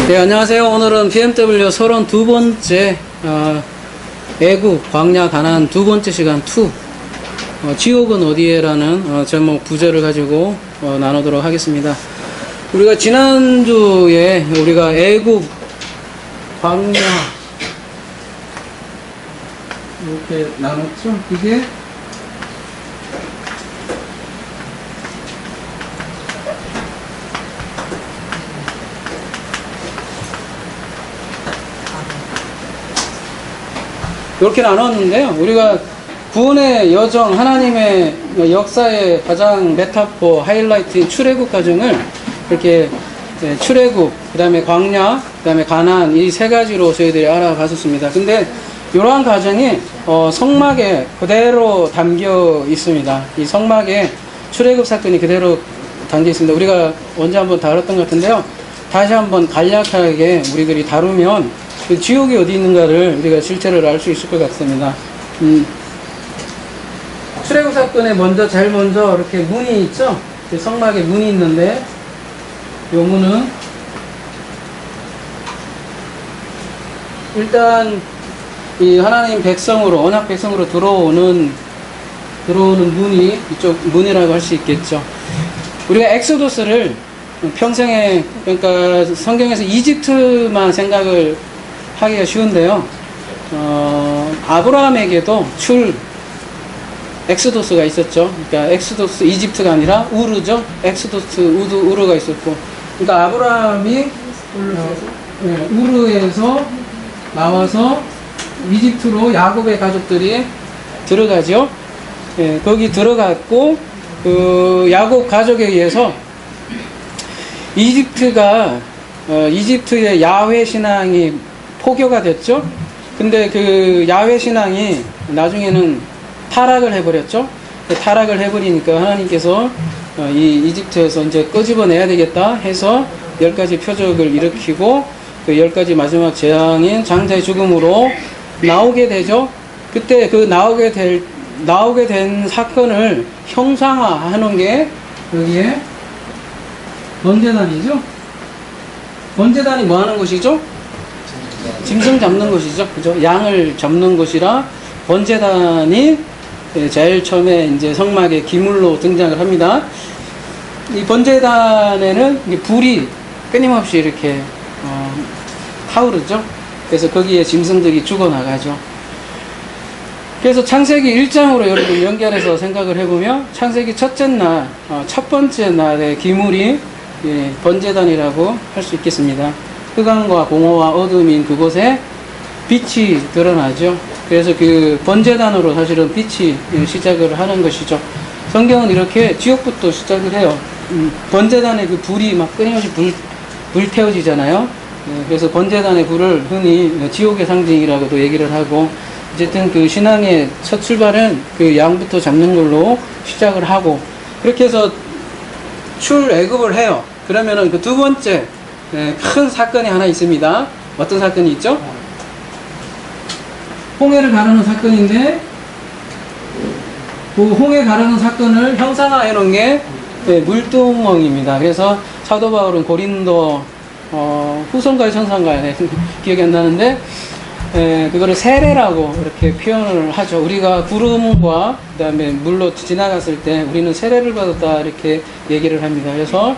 네, 안녕하세요. 오늘은 BMW 32번째 애국 광야 가난 두 번째 시간 2 지옥은 어디에라는 제목 부제를 가지고 나누도록 하겠습니다. 우리가 지난주에 우리가 애국 광야 이렇게 나눴죠. 이게 이렇게 나눴는데요. 우리가 구원의 여정, 하나님의 역사의 가장 메타포, 하이라이트인 출애굽 과정을 이렇게 출애굽, 그 다음에 광야, 그 다음에 가나안 이 세 가지로 저희들이 알아봤었습니다. 근데 이러한 과정이 성막에 그대로 담겨 있습니다. 이 성막에 출애굽 사건이 그대로 담겨 있습니다. 우리가 언제 한번 다뤘던 것 같은데요. 다시 한번 간략하게 우리들이 다루면 그 지옥이 어디 있는가를 우리가 실체를 알 수 있을 것 같습니다. 출애굽 사건에 제일 먼저 이렇게 문이 있죠? 성막에 문이 있는데, 이 문은 일단 이 하나님 백성으로, 언약 백성으로 들어오는 문이 이쪽 문이라고 할 수 있겠죠. 우리가 엑소더스를 평생에, 그러니까 성경에서 이집트만 생각을 하기가 쉬운데요. 아브라함에게도 엑스도스가 있었죠. 그러니까 엑스도스 이집트가 아니라 우르죠. 엑스도스 우르가 있었고. 그러니까 아브라함이 우르에서 나와서 이집트로 야곱의 가족들이 들어가죠. 예, 거기 들어갔고 그 야곱 가족에 의해서 이집트의 야훼 신앙이 포교가 됐죠. 근데 그 야훼 신앙이 나중에는 타락을 해버렸죠. 타락을 해버리니까 하나님께서 이 이집트에서 이제 끄집어내야 되겠다 해서 10가지 표적을 일으키고 그 10가지 마지막 재앙인 장자의 죽음으로 나오게 되죠. 그때 그 나오게 된 사건을 형상화하는 게 여기에 번제단이죠. 번제단이 뭐 하는 곳이죠? 짐승 잡는 곳이죠. 그죠? 양을 잡는 곳이라 번제단이 제일 처음에 이제 성막의 기물로 등장을 합니다. 이 번제단에는 불이 끊임없이 이렇게 타오르죠. 그래서 거기에 짐승들이 죽어나가죠. 그래서 창세기 1장으로 여러분 연결해서 생각을 해보면 창세기 첫째 날, 첫 번째 날의 기물이 번제단이라고 할 수 있겠습니다. 흑암과 공허와 어둠인 그곳에 빛이 드러나죠. 그래서 그 번제단으로 사실은 빛이 시작을 하는 것이죠. 성경은 이렇게 지옥부터 시작을 해요. 번제단의 그 불이 막 끊임없이 불태워지잖아요. 그래서 번제단의 불을 흔히 지옥의 상징이라고도 얘기를 하고, 어쨌든 그 신앙의 첫 출발은 그 양부터 잡는 걸로 시작을 하고, 그렇게 해서 출애굽을 해요. 그러면은 그 두 번째 큰 사건이 하나 있습니다. 어떤 사건이 있죠? 홍해를 가르는 사건인데, 그 홍해 가르는 사건을 형상화해 놓은 게 물두멍입니다. 그래서 사도 바울은 고린도 후손가의 천상가에 기억이 안 나는데, 그거를 세례라고 이렇게 표현을 하죠. 우리가 구름과 그 다음에 물로 지나갔을 때 우리는 세례를 받았다 이렇게 얘기를 합니다. 그래서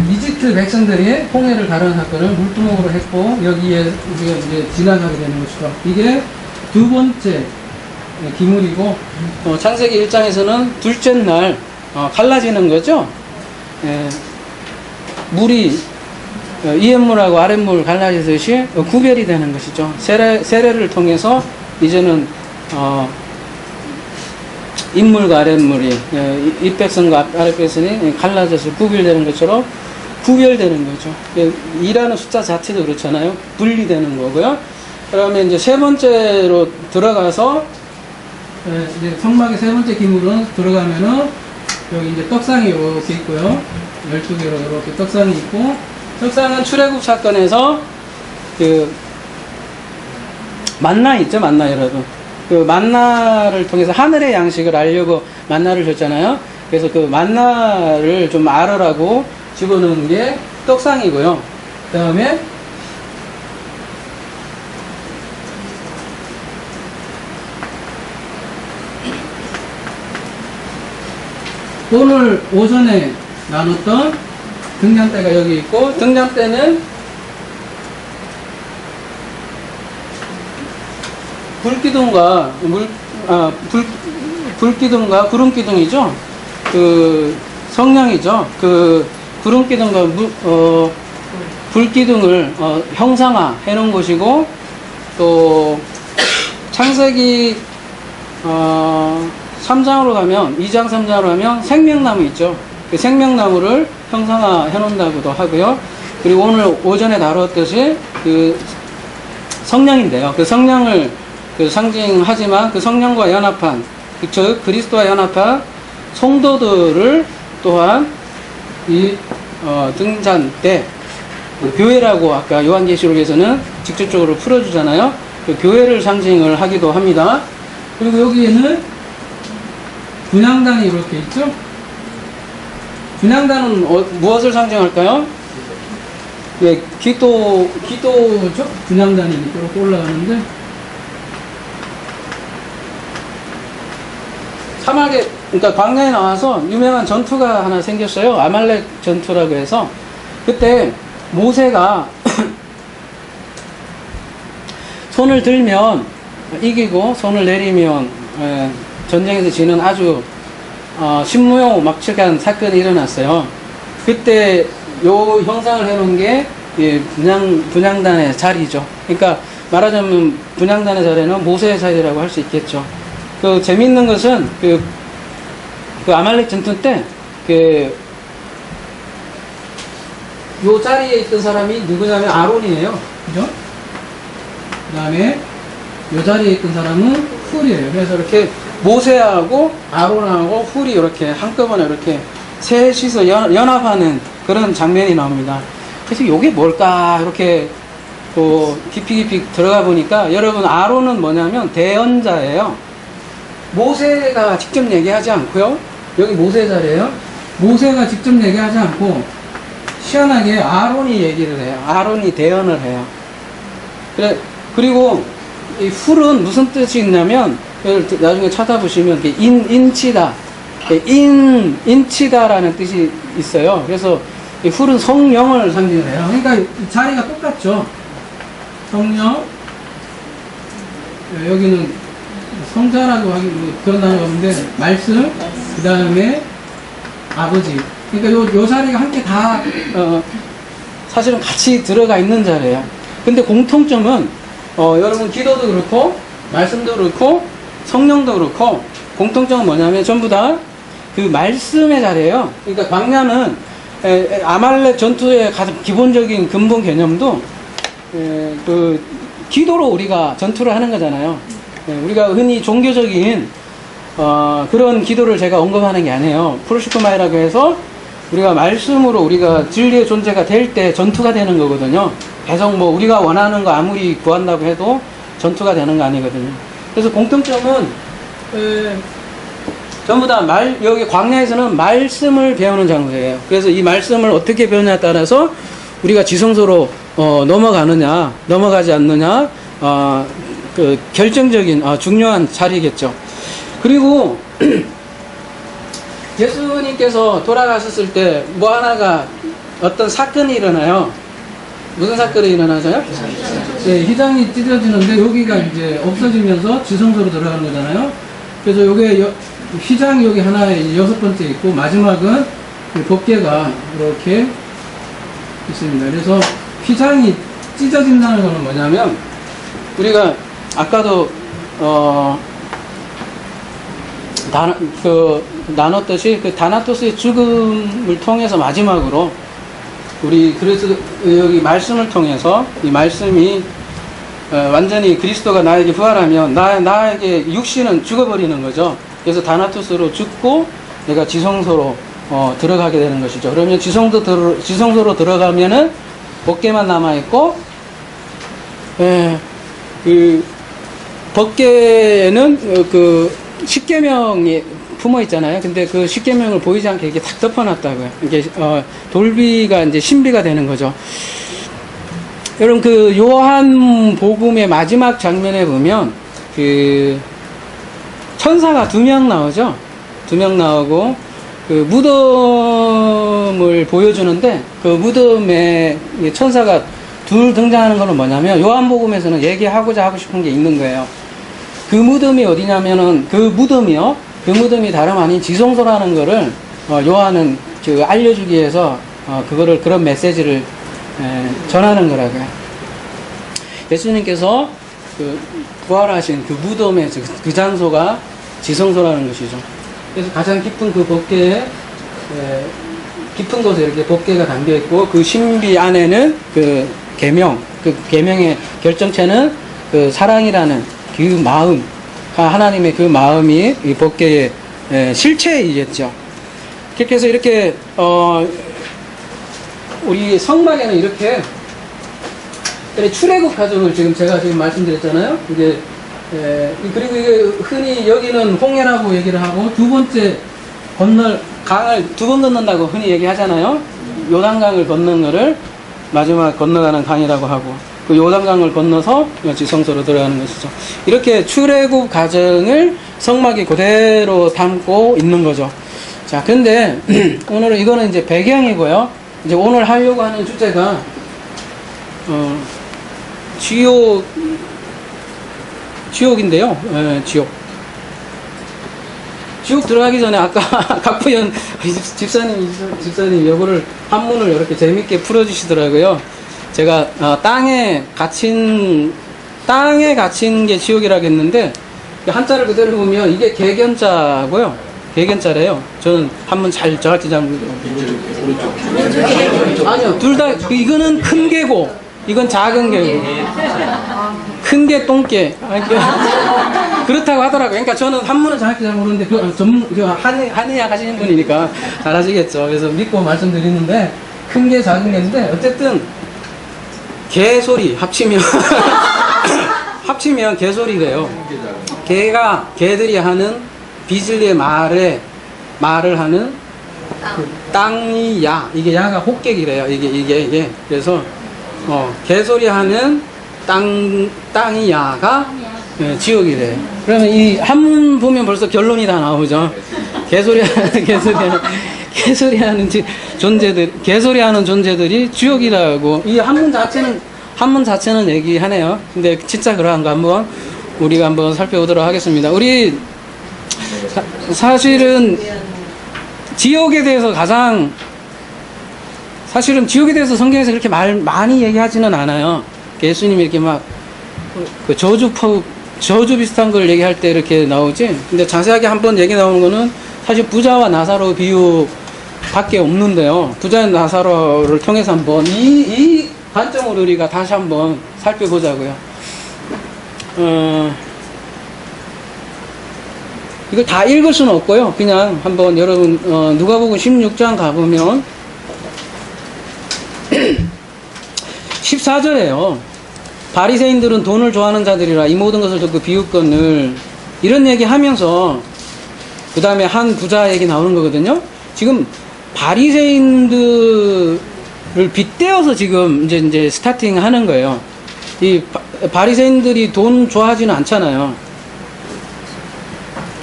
이집트 백성들이 홍해를 가르는 사건을 물두멍으로 했고, 여기에 우리가 이제 지나가게 되는 것이죠. 이게 두 번째 기물이고, 창세기 1장에서는 둘째 날 갈라지는 거죠. 물이 이앤물하고 아랫물 갈라지듯이 구별이 되는 것이죠. 세례를 통해서 이제는 윗물과 아랫물이, 윗백성과 아랫백성이 갈라져서 구별되는 것처럼 구별되는 거죠. 이라는 숫자 자체도 그렇잖아요. 분리되는 거고요. 그러면 이제 세 번째로 들어가서, 이제 성막의 세 번째 기물은 들어가면은, 여기 이제 떡상이 이렇게 있고요. 12개로 이렇게 떡상이 있고, 떡상은 출애굽 사건에서 그 만나 있죠, 만나 여러분. 그 만나를 통해서 하늘의 양식을 알려고 만나를 줬잖아요. 그래서 그 만나를 좀 알으라고 집어넣은 게 떡상이고요. 그 다음에 오늘 오전에 나눴던 등잔대가 여기 있고, 등잔대는 불기둥과 구름기둥이죠. 그 성령이죠. 그 구름기둥과 불기둥을 형상화 해 놓은 것이고, 또 창세기 3장으로 가면, 2장 3장으로 가면 생명나무 있죠. 그 생명나무를 형상화 해 놓는다고도 하고요. 그리고 오늘 오전에 다뤘듯이 그 성령인데요. 그 성령을 상징하지만 그 성령과 연합한, 즉 그리스도와 연합한 성도들을 또한 이 등잔대, 교회라고 아까 요한계시록에서는 직접적으로 풀어주잖아요. 그 교회를 상징을 하기도 합니다. 그리고 여기에는 분향단이 이렇게 있죠. 분향단은 무엇을 상징할까요? 예, 기도죠. 분향단이 이렇게 올라가는데, 사막에, 그러니까 광야에 나와서 유명한 전투가 하나 생겼어요. 아말렉 전투라고 해서, 그때 모세가 손을 들면 이기고 손을 내리면 전쟁에서 지는 아주 신무용막측한 사건이 일어났어요. 그때 요 형상을 해놓은 게 분향단의 자리죠. 그러니까 말하자면 분향단의 자리는 모세의 자리라고 할 수 있겠죠. 그 재미있는 것은 그 아말렉 전투 때 요 자리에 있던 사람이 누구냐면 아론이에요. 그죠? 그 다음에 요 자리에 있던 사람은 훌이에요. 그래서 이렇게 모세하고 아론하고 훌이 이렇게 한꺼번에 이렇게 셋이서 연합하는 그런 장면이 나옵니다. 그래서 요게 뭘까? 이렇게 깊이 들어가 보니까, 여러분, 아론은 뭐냐면 대언자예요. 모세가 직접 얘기하지 않고요. 여기 모세 자리에요. 모세가 직접 얘기하지 않고 희한하게 아론이 얘기를 해요. 아론이 대언을 해요. 그리고 이 훌은 무슨 뜻이 있냐면, 나중에 찾아보시면 인치다, 인치다라는 뜻이 있어요. 그래서 이 훌은 성령을 상징해요. 그러니까 이 자리가 똑같죠. 성령, 여기는 성자라고 하기 그런 단어가 없는데, 말씀, 그 다음에 아버지. 그러니까 요 자리가 함께 다 사실은 같이 들어가 있는 자리예요. 근데 공통점은 여러분, 기도도 그렇고 말씀도 그렇고 성령도 그렇고 공통점은 뭐냐면 전부 다 그 말씀의 자리예요. 그러니까 광야는 아말렉 전투의 가장 기본적인 근본 개념도 그 기도로 우리가 전투를 하는 거잖아요. 우리가 흔히 종교적인 그런 기도를 제가 언급하는 게 아니에요. 프로시코마이라고 해서 우리가 말씀으로 우리가 진리의 존재가 될 때 전투가 되는 거거든요. 계속 뭐 우리가 원하는 거 아무리 구한다고 해도 전투가 되는 거 아니거든요. 그래서 공통점은 전부 다 여기 광야에서는 말씀을 배우는 장소예요. 그래서 이 말씀을 어떻게 배우냐에 따라서 우리가 지성소로 넘어가느냐 넘어가지 않느냐 그 결정적인 중요한 자리겠죠. 그리고 예수님께서 돌아가셨을 때 뭐 하나가 어떤 사건이 일어나요. 무슨 사건이 일어나서요? 네, 휘장이 찢어지는데 여기가 이제 없어지면서 지성소로 들어가는 거잖아요. 그래서 요게 휘장이 여기 하나에 6번째 있고, 마지막은 법궤가 이렇게 있습니다. 그래서 휘장이 찢어진다는 거는 뭐냐면, 우리가 아까도 나눴듯이 그 다나토스의 죽음을 통해서 마지막으로 그래서 여기 말씀을 통해서 이 말씀이 완전히 그리스도가 나에게 부활하면 나에게 육신은 죽어버리는 거죠. 그래서 다나토스로 죽고 내가 지성소로 들어가게 되는 것이죠. 그러면 지성소로 들어가면은 법궤만 남아있고, 그 법궤는 그 십계명이 품어 있잖아요. 근데 그 십계명을 보이지 않게 이렇게 탁 덮어놨다고요. 이게 돌비가 이제 신비가 되는 거죠. 여러분 그 요한 복음의 마지막 장면에 보면 그 천사가 2명 나오죠. 2명 나오고 그 무덤을 보여주는데 그 무덤에 천사가 둘 등장하는 거는 뭐냐면 요한복음에서는 얘기하고자 하고 싶은 게 있는 거예요. 그 무덤이 어디냐면은 그 무덤이 다름 아닌 지성소라는 거를 요한은 그 알려주기 위해서 그거를 그런 메시지를 전하는 거라고요. 예수님께서 그 부활하신 그 무덤의 그 장소가 지성소라는 것이죠. 그래서 가장 깊은 그 법궤에 깊은 곳에 이렇게 법궤가 담겨 있고 그 신비 안에는 그 계명의 결정체는 그 사랑이라는 그 마음, 하나님의 그 마음이 이 법궤의 실체이겠죠. 그렇게 해서 이렇게 우리 성막에는 이렇게 출애굽 과정을 제가 지금 말씀드렸잖아요. 이게 그리고 이게 흔히 여기는 홍해라고 얘기를 하고 두 번째 강을 2번 건넌다고 흔히 얘기하잖아요. 요단강을 건넌 거를 마지막 건너가는 강이라고 하고 그 요단강을 건너서 지성소로 들어가는 것이죠. 이렇게 출애굽 과정을 성막이 그대로 담고 있는 거죠. 자, 근데 오늘은 이거는 이제 배경이고요. 이제 오늘 하려고 하는 주제가 지옥인데요. 지옥 들어가기 전에 아까 각부연 집사님 요거를 한문을 이렇게 재밌게 풀어주시더라고요. 제가 땅에 갇힌 게 지옥이라고 했는데 한자를 그대로 보면 이게 개견자고요. 개견자래요. 저는 한문 정확히 잘 모르겠어요. 아니요, 둘 다 이거는 큰 개고 이건 작은 개고. 큰 개, 똥개. 그렇다고 하더라고요. 그러니까 저는 한문은 정확히 잘 모르는데 한의학 하시는 분이니까 잘 하시겠죠. 그래서 믿고 말씀드리는데 큰 개, 작은 개인데 어쨌든 개소리 합치면 개소리래요. 개들이 하는 비질리의 말을 하는 그 땅이 이게 야가 혹객이래요. 이게 그래서 개소리 하는 땅이 야가 지옥이래요. 그러면 이 한문 보면 벌써 결론이 다 나오죠. 개소리하는 존재들이 지옥이라고 이 한문 자체는 얘기하네요. 근데 진짜 그러한 거 우리가 한번 살펴보도록 하겠습니다. 우리 사실은 지옥에 대해서 성경에서 그렇게 많이 얘기하지는 않아요. 예수님이 이렇게 막 그 저주 비슷한 걸 얘기할 때 이렇게 나오지. 근데 자세하게 한번 얘기 나오는 거는 사실 부자와 나사로 비유밖에 없는데요. 부자와 나사로를 통해서 한번 이 관점으로 우리가 다시 한번 살펴보자고요. 이걸 다 읽을 수는 없고요. 그냥 한번 여러분 누가복음 16장 가보면 14절에요. 바리새인들은 돈을 좋아하는 자들이라 이 모든 것을 듣고 비웃거늘 이런 얘기 하면서 그 다음에 한 부자 얘기 나오는 거거든요. 지금 바리새인들을 빗대어서 지금 이제 스타팅 하는 거예요. 이 바리새인들이 돈 좋아하지는 않잖아요.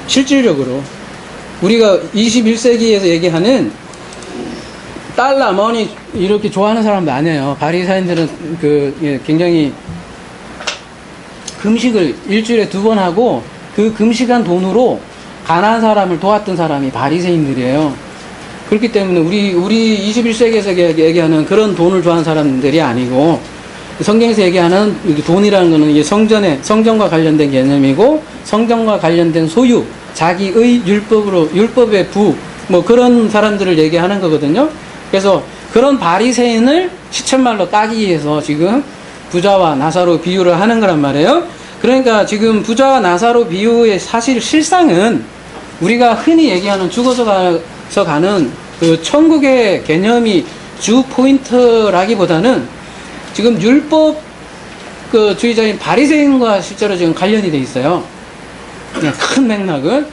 실질적으로 우리가 21세기에서 얘기하는 달러, 머니 이렇게 좋아하는 사람도 아니에요. 바리새인들은 굉장히 금식을 일주일에 2번 하고 그 금식한 돈으로 가난한 사람을 도왔던 사람이 바리새인들이에요. 그렇기 때문에 우리 21세기에서 얘기하는 그런 돈을 좋아하는 사람들이 아니고 성경에서 얘기하는 돈이라는 거는 이게 성전과 관련된 개념이고 성전과 관련된 소유, 자기의 율법의 뭐 그런 사람들을 얘기하는 거거든요. 그래서 그런 바리새인을 시쳇말로 따기 위해서 지금 부자와 나사로 비유를 하는 거란 말이에요. 그러니까 지금 부자와 나사로 비유의 사실 실상은 우리가 흔히 얘기하는 죽어서 가는 그 천국의 개념이 주 포인트라기보다는 지금 율법 그 주의자인 바리새인과 실제로 지금 관련이 돼 있어요. 그냥 큰 맥락은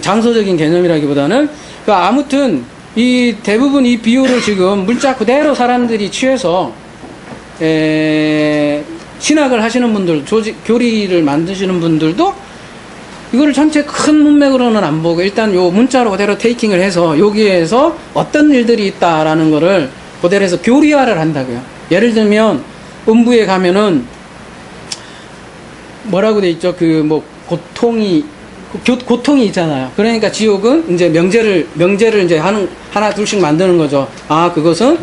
장소적인 개념이라기보다는. 그러니까 아무튼 이 대부분 이 비유를 지금 문자 그대로 사람들이 취해서 신학을 하시는 분들, 교리를 만드시는 분들도 이거를 전체 큰 문맥으로는 안 보고 일단 요 문자로 그대로 테이킹을 해서 여기에서 어떤 일들이 있다라는 거를 그대로 해서 교리화를 한다고요. 예를 들면 음부에 가면은 뭐라고 돼 있죠? 그 뭐 고통이 있잖아요. 그러니까 지옥은 이제 명제를 이제 하나 둘씩 만드는 거죠. 아, 그것은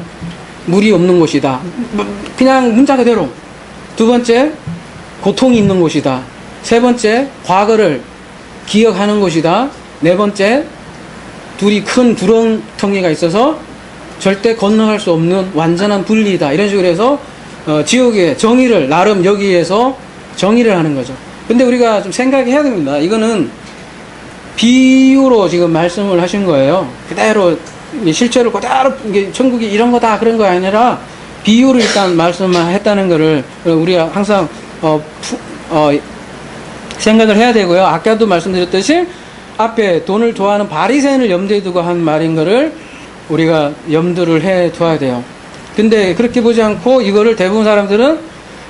물이 없는 곳이다. 그냥 문자 그대로. 두 번째, 고통이 있는 곳이다. 세 번째, 과거를 기억하는 곳이다. 네 번째, 둘이 큰 구렁텅이가 있어서 절대 건너갈 수 없는 완전한 분리다. 이런 식으로 해서 지옥의 정의를 나름 여기에서 정의를 하는 거죠. 근데 우리가 좀 생각해야 됩니다. 이거는 비유로 지금 말씀을 하신 거예요. 그대로 실제로 그대로 천국이 이런 거다 그런 거 아니라 비유를 일단 말씀했다는 거를 우리가 항상 생각을 해야 되고요. 아까도 말씀드렸듯이 앞에 돈을 좋아하는 바리새인을 염두에 두고 한 말인 거를 우리가 염두를 해 둬야 돼요. 근데 그렇게 보지 않고 이거를 대부분 사람들은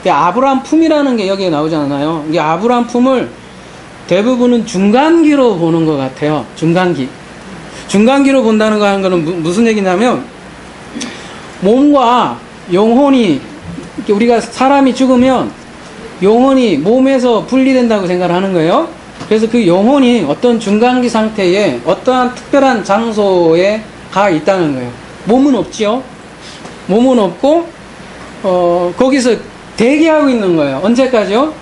아브라함 품이라는 게 여기에 나오잖아요. 이게 아브라함 품을 대부분은 중간기로 보는 것 같아요. 중간기로 본다는 거 하는 거는 무슨 얘기냐면 몸과 영혼이, 우리가 사람이 죽으면 영혼이 몸에서 분리된다고 생각을 하는 거예요. 그래서 그 영혼이 어떤 중간기 상태에 어떠한 특별한 장소에 가 있다는 거예요. 몸은 없지요. 몸은 없고 거기서 대기하고 있는 거예요. 언제까지요?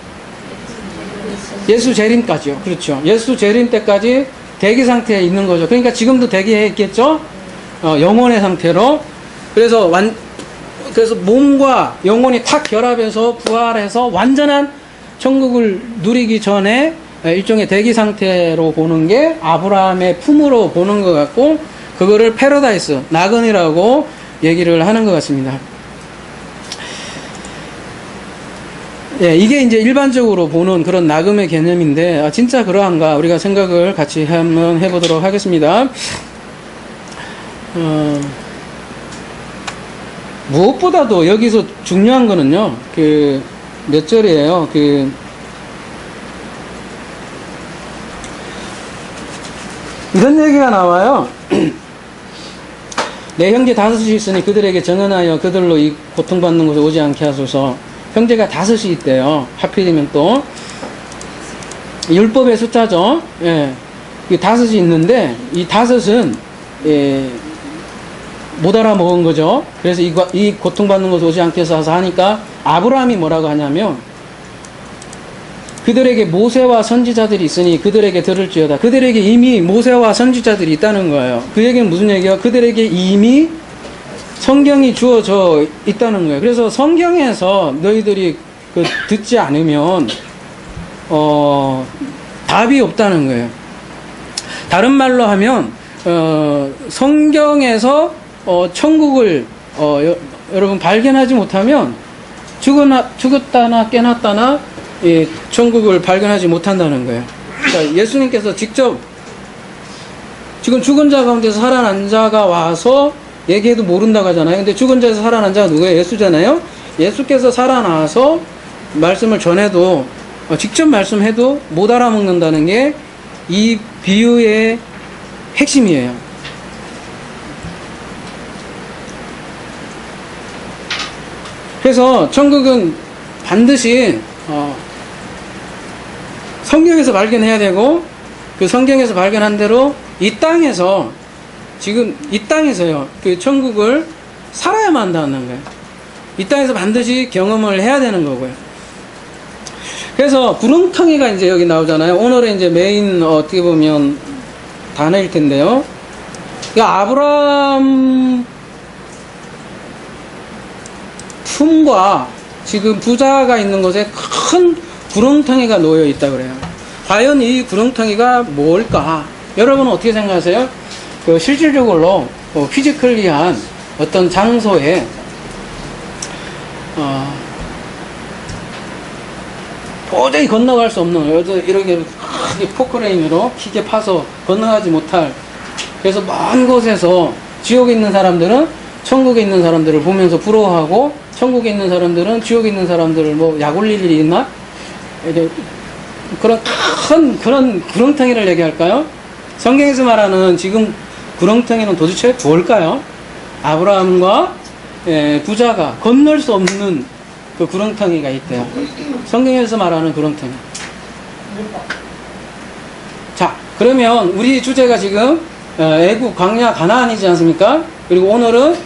예수 재림까지요. 그렇죠. 예수 재림 때까지 대기 상태에 있는 거죠. 그러니까 지금도 대기해 있겠죠. 영혼의 상태로. 그래서 몸과 영혼이 탁 결합해서 부활해서 완전한 천국을 누리기 전에 일종의 대기 상태로 보는 게 아브라함의 품으로 보는 것 같고, 그거를 패러다이스, 낙원이라고 얘기를 하는 것 같습니다. 예, 이게 이제 일반적으로 보는 그런 낙음의 개념인데, 진짜 그러한가 우리가 생각을 같이 한번 해보도록 하겠습니다. 무엇보다도 여기서 중요한 거는요, 몇 절이에요? 이런 얘기가 나와요. 내 형제 다섯이 있으니 그들에게 정언하여 그들로 이 고통받는 곳에 오지 않게 하소서. 형제가 다섯이 있대요. 하필이면 또 율법의 숫자죠. 예, 이 다섯이 있는데 이 다섯은 못 알아먹은 거죠. 그래서 이 고통받는 곳에 오지 않게 해서 하니까 아브라함이 뭐라고 하냐면, 그들에게 모세와 선지자들이 있으니 그들에게 들을지어다. 그들에게 이미 모세와 선지자들이 있다는 거예요. 그 얘기는 무슨 얘기야? 그들에게 이미 성경이 주어져 있다는 거예요. 그래서 성경에서 너희들이 듣지 않으면 답이 없다는 거예요. 다른 말로 하면 성경에서 천국을 여러분 발견하지 못하면 죽었다나 깨났다나 천국을 발견하지 못한다는 거예요. 그러니까 예수님께서 직접 지금 죽은 자 가운데서 살아난 자가 와서 얘기해도 모른다고 하잖아요. 근데 죽은 자에서 살아난 자가 누구예요? 예수잖아요. 예수께서 살아나서 말씀을 전해도 직접 말씀해도 못 알아먹는다는 게 이 비유의 핵심이에요. 그래서 천국은 반드시 성경에서 발견해야 되고, 그 성경에서 발견한 대로 이 땅에서, 지금 이 땅에서요, 그 천국을 살아야만 한다는 거예요. 이 땅에서 반드시 경험을 해야 되는 거고요. 그래서 구렁텅이가 이제 여기 나오잖아요. 오늘의 이제 메인 어떻게 보면 단어일 텐데요. 아브라함 품과 지금 부자가 있는 곳에 큰 구렁텅이가 놓여 있다 그래요. 과연 이 구렁텅이가 뭘까? 여러분은 어떻게 생각하세요? 실질적으로 피지컬리한 어떤 장소에 도저히 건너갈 수 없는 이렇게 크게 포크레인으로 크게 파서 건너가지 못할, 그래서 먼 곳에서 지옥에 있는 사람들은 천국에 있는 사람들을 보면서 부러워하고, 천국에 있는 사람들은 지옥에 있는 사람들을 뭐 약 올릴 일이 있나? 이제 그런 큰 그런 구렁텅이를 얘기할까요? 성경에서 말하는 지금 구렁텅이는 도대체 뭘까요? 아브라함과 부자가 건널 수 없는 그 구렁텅이가 있대요. 성경에서 말하는 구렁텅이. 자, 그러면 우리 주제가 지금 애국, 광야, 가나안이지 않습니까? 그리고 오늘은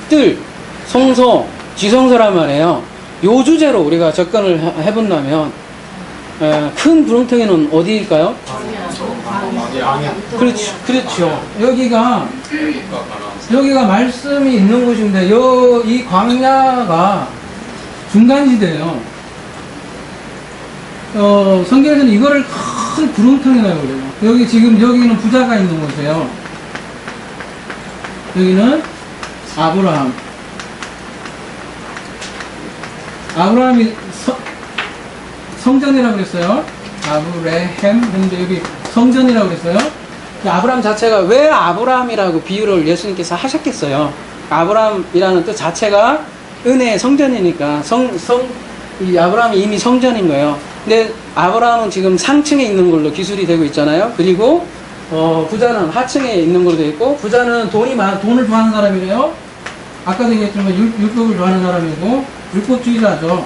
뜰, 성소, 지성소란 말이에요. 요 주제로 우리가 접근을 해본다면 큰 구렁텅이는 어디일까요? 그렇죠. 그렇죠. 여기가 말씀이 있는 곳인데 이 광야가 중간지대예요. 성경에서는 이거를 큰 구렁텅이라고 그래요. 여기는 부자가 있는 곳이에요. 여기는 아브라함이 성전이라고 그랬어요. 아브라함, 근데 여기 성전이라고 그랬어요. 아브라함 자체가 왜 아브라함이라고 비유를 예수님께서 하셨겠어요? 아브라함이라는 뜻 자체가 은혜의 성전이니까 이 아브라함이 이미 성전인 거예요. 근데 아브라함은 지금 상층에 있는 걸로 기술이 되고 있잖아요. 그리고 부자는 하층에 있는 걸로 되어 있고, 부자는 돈을 좋아하는 사람이래요. 아까도 얘기했지만 율법을 좋아하는 사람이고 율법주의자죠.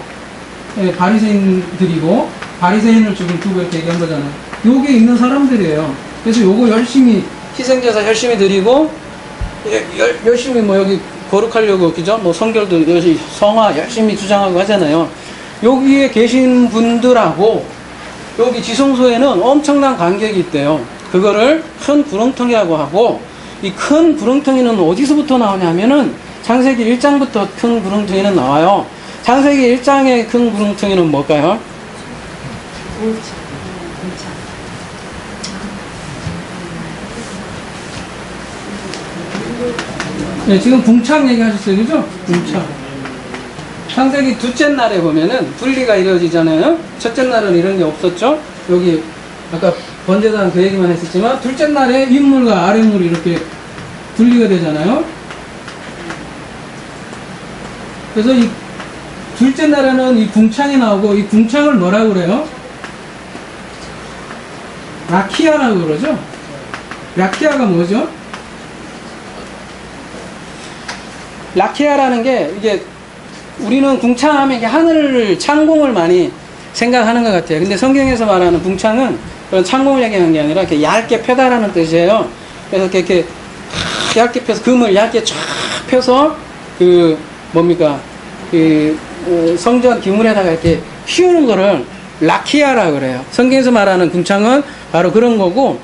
바리새인들이고, 바리새인을 지금 두고 이렇게 얘기한 거잖아요. 요게 있는 사람들이에요. 그래서 요거 열심히 희생제사 열심히 드리고 열심히 뭐 여기 거룩하려고, 그죠? 뭐 성결도 열심히 성화 열심히 주장하고 하잖아요. 여기에 계신 분들하고 여기 지성소에는 엄청난 간격이 있대요. 그거를 큰 구렁텅이라고 하고, 이 큰 구렁텅이는 어디서부터 나오냐면은 창세기 1장부터 큰 구렁텅이는 나와요. 창세기 1장의 큰 구렁텅이는 뭘까요? 네, 지금 궁창 얘기하셨어요, 그죠? 궁창. 창세기 둘째 날에 보면은 분리가 이루어지잖아요. 첫째 날은 이런 게 없었죠. 여기 아까 번제단 그 얘기만 했었지만 둘째 날에 윗물과 아랫물이 이렇게 분리가 되잖아요. 그래서 이 둘째 날에는 이 궁창이 나오고, 이 궁창을 뭐라고 그래요? 라키아라고 그러죠. 라키아가 뭐죠? 라키아라는 게, 이게 우리는 궁창하면 이게 하늘 창공을 많이 생각하는 것 같아요. 근데 성경에서 말하는 궁창은 그런 창공을 얘기하는 게 아니라 이렇게 얇게 펴다라는 뜻이에요. 그래서 이렇게 얇게 펴서, 금을 얇게 쫙 펴서 성전 기물에다가 이렇게 씌우는 거를 라키아라 그래요. 성경에서 말하는 궁창은 바로 그런 거고,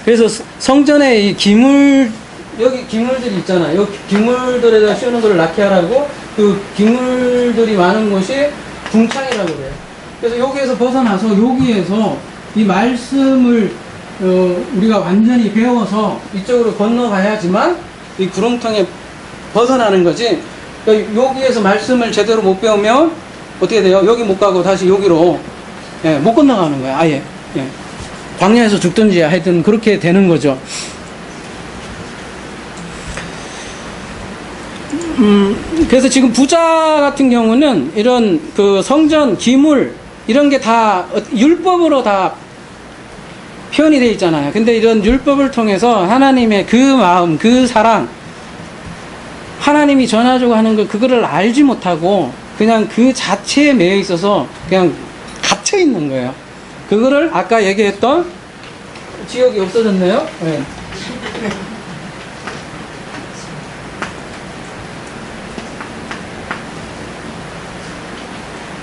그래서 성전에 이 여기 기물들이 있잖아요. 이 기물들에다 씌우는 걸 라키아라고, 그 기물들이 많은 곳이 궁창이라고 그래요. 그래서 여기에서 벗어나서 여기에서 이 말씀을 우리가 완전히 배워서 이쪽으로 건너가야지만 이 구렁텅에 벗어나는 거지. 여기에서 말씀을 제대로 못 배우면 어떻게 돼요? 여기 못 가고 다시 여기로 못 건너가는 거예요. 아예. 광야에서 죽든지 하여튼 그렇게 되는 거죠. 그래서 지금 부자 같은 경우는 이런 그 성전, 기물, 이런 게 다 율법으로 다 표현이 되어 있잖아요. 근데 이런 율법을 통해서 하나님의 그 마음, 그 사랑, 하나님이 전하자고 하는 그거를 알지 못하고 그냥 그 자체에 매여 있어서 그냥 갇혀 있는 거예요. 그거를 아까 얘기했던 지역이 없어졌네요. 네.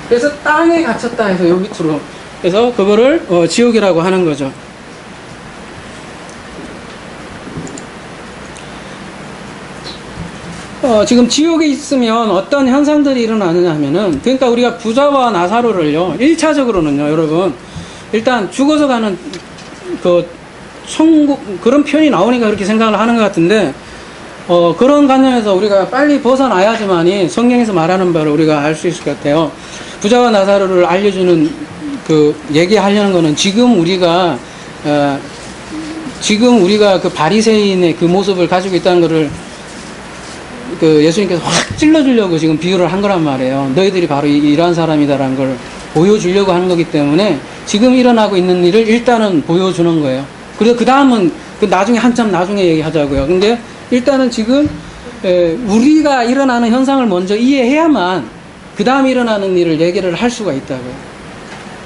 그래서 땅에 갇혔다 해서 여기 밑으로. 그래서 그거를 지옥이라고 하는 거죠. 지금 지옥에 있으면 어떤 현상들이 일어나느냐 하면은, 그러니까 우리가 부자와 나사로를요, 1차적으로는요, 여러분, 일단 죽어서 가는 그 천국, 그런 표현이 나오니까 그렇게 생각을 하는 것 같은데, 그런 관념에서 우리가 빨리 벗어나야지만이 성경에서 말하는 바를 우리가 알 수 있을 것 같아요. 부자와 나사로를 알려주는 그 얘기하려는 거는 지금 우리가 그 바리새인의 그 모습을 가지고 있다는 거를 그 예수님께서 확 찔러주려고 지금 비유를 한 거란 말이에요. 너희들이 바로 이러한 사람이다라는 걸 보여주려고 하는 거기 때문에 지금 일어나고 있는 일을 일단은 보여주는 거예요. 그래서 그 다음은 그 나중에 한참 나중에 얘기하자고요. 근데 일단은 지금 우리가 일어나는 현상을 먼저 이해해야만 그 다음 일어나는 일을 얘기를 할 수가 있다고요.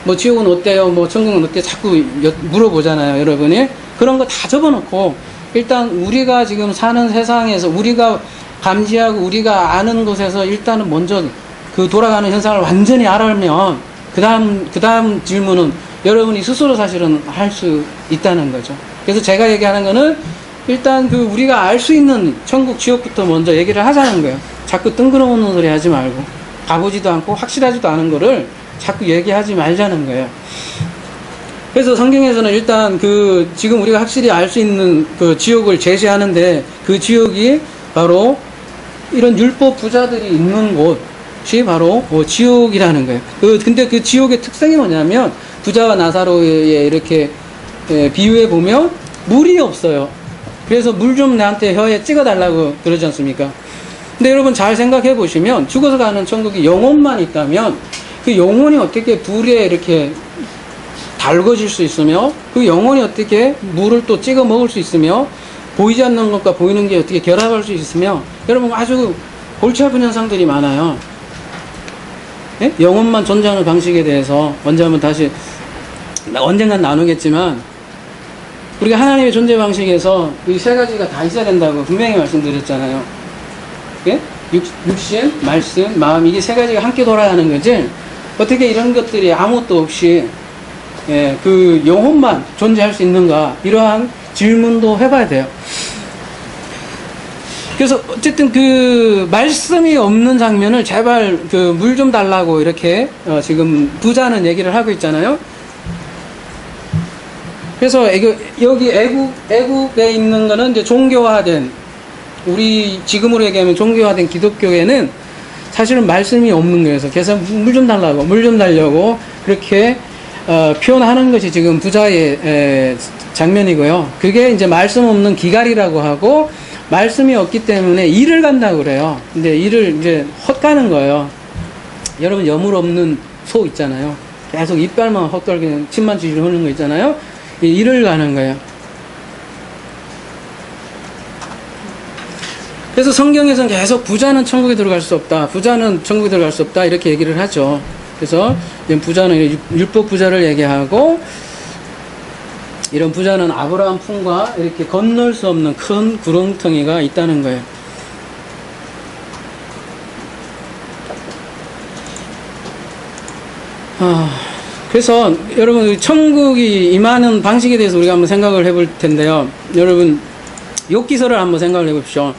뭐 지옥은 어때요? 뭐 천국은 어때요? 자꾸 물어보잖아요, 여러분이. 그런 거 다 접어놓고 일단 우리가 지금 사는 세상에서 우리가 감지하고 우리가 아는 곳에서 일단은 먼저 그 돌아가는 현상을 완전히 알면 그 다음 질문은 여러분이 스스로 사실은 할 수 있다는 거죠. 그래서 제가 얘기하는 거는 일단 그 우리가 알 수 있는 천국 지옥부터 먼저 얘기를 하자는 거예요. 자꾸 뜬금없는 소리 하지 말고 가보지도 않고 확실하지도 않은 거를 자꾸 얘기하지 말자는 거예요. 그래서 성경에서는 일단 그 지금 우리가 확실히 알 수 있는 그 지옥을 제시하는데 그 지옥이 바로 이런 율법 부자들이 있는 곳이 바로 지옥이라는 거예요. 근데 그 지옥의 특성이 뭐냐면 부자와 나사로의 이렇게 비유해 보면 물이 없어요. 그래서 물 좀 나한테 혀에 찍어달라고 그러지 않습니까? 근데 여러분 잘 생각해 보시면 죽어서 가는 천국이 영혼만 있다면 그 영혼이 어떻게 불에 이렇게 달궈질 수 있으며 그 영혼이 어떻게 물을 또 찍어 먹을 수 있으며 보이지 않는 것과 보이는 게 어떻게 결합할 수 있으며 여러분 아주 골치 아픈 현상들이 많아요. 예? 영혼만 존재하는 방식에 대해서 언제 한번 다시 언젠간 나누겠지만 우리가 하나님의 존재 방식에서 이 세 가지가 다 있어야 된다고 분명히 말씀드렸잖아요. 예? 육신, 말씀, 마음 이게 세 가지가 함께 돌아야 하는 거지 어떻게 이런 것들이 아무것도 없이 그 영혼만 존재할 수 있는가 이러한 질문도 해봐야 돼요. 그래서 어쨌든 그 말씀이 없는 장면을 제발 그 물 좀 달라고 이렇게 지금 부자는 얘기를 하고 있잖아요. 그래서 여기 애국에 있는 거는 이제 종교화된 우리 지금으로 얘기하면 종교화된 기독교에는 사실은 말씀이 없는 거예요. 그래서 물 좀 달라고 물 좀 달려고 그렇게 표현하는 것이 지금 부자의 장면이고요. 그게 이제 말씀 없는 기갈이라고 하고 말씀이 없기 때문에 이를 간다고 그래요. 근데 이를 이제 헛가는 거예요. 여러분 여물 없는 소 있잖아요. 계속 이빨만 헛돌게 침만 지지를 하는 거 있잖아요. 이를 가는 거예요. 그래서 성경에서는 계속 부자는 천국에 들어갈 수 없다. 부자는 천국에 들어갈 수 없다. 이렇게 얘기를 하죠. 그래서 부자는 율법 부자를 얘기하고 이런 부자는 아브라함 품과 이렇게 건널 수 없는 큰 구렁텅이가 있다는 거예요. 그래서 여러분 천국이 임하는 방식에 대해서 우리가 한번 생각을 해볼 텐데요. 여러분 욥기서를 한번 생각을 해봅시오.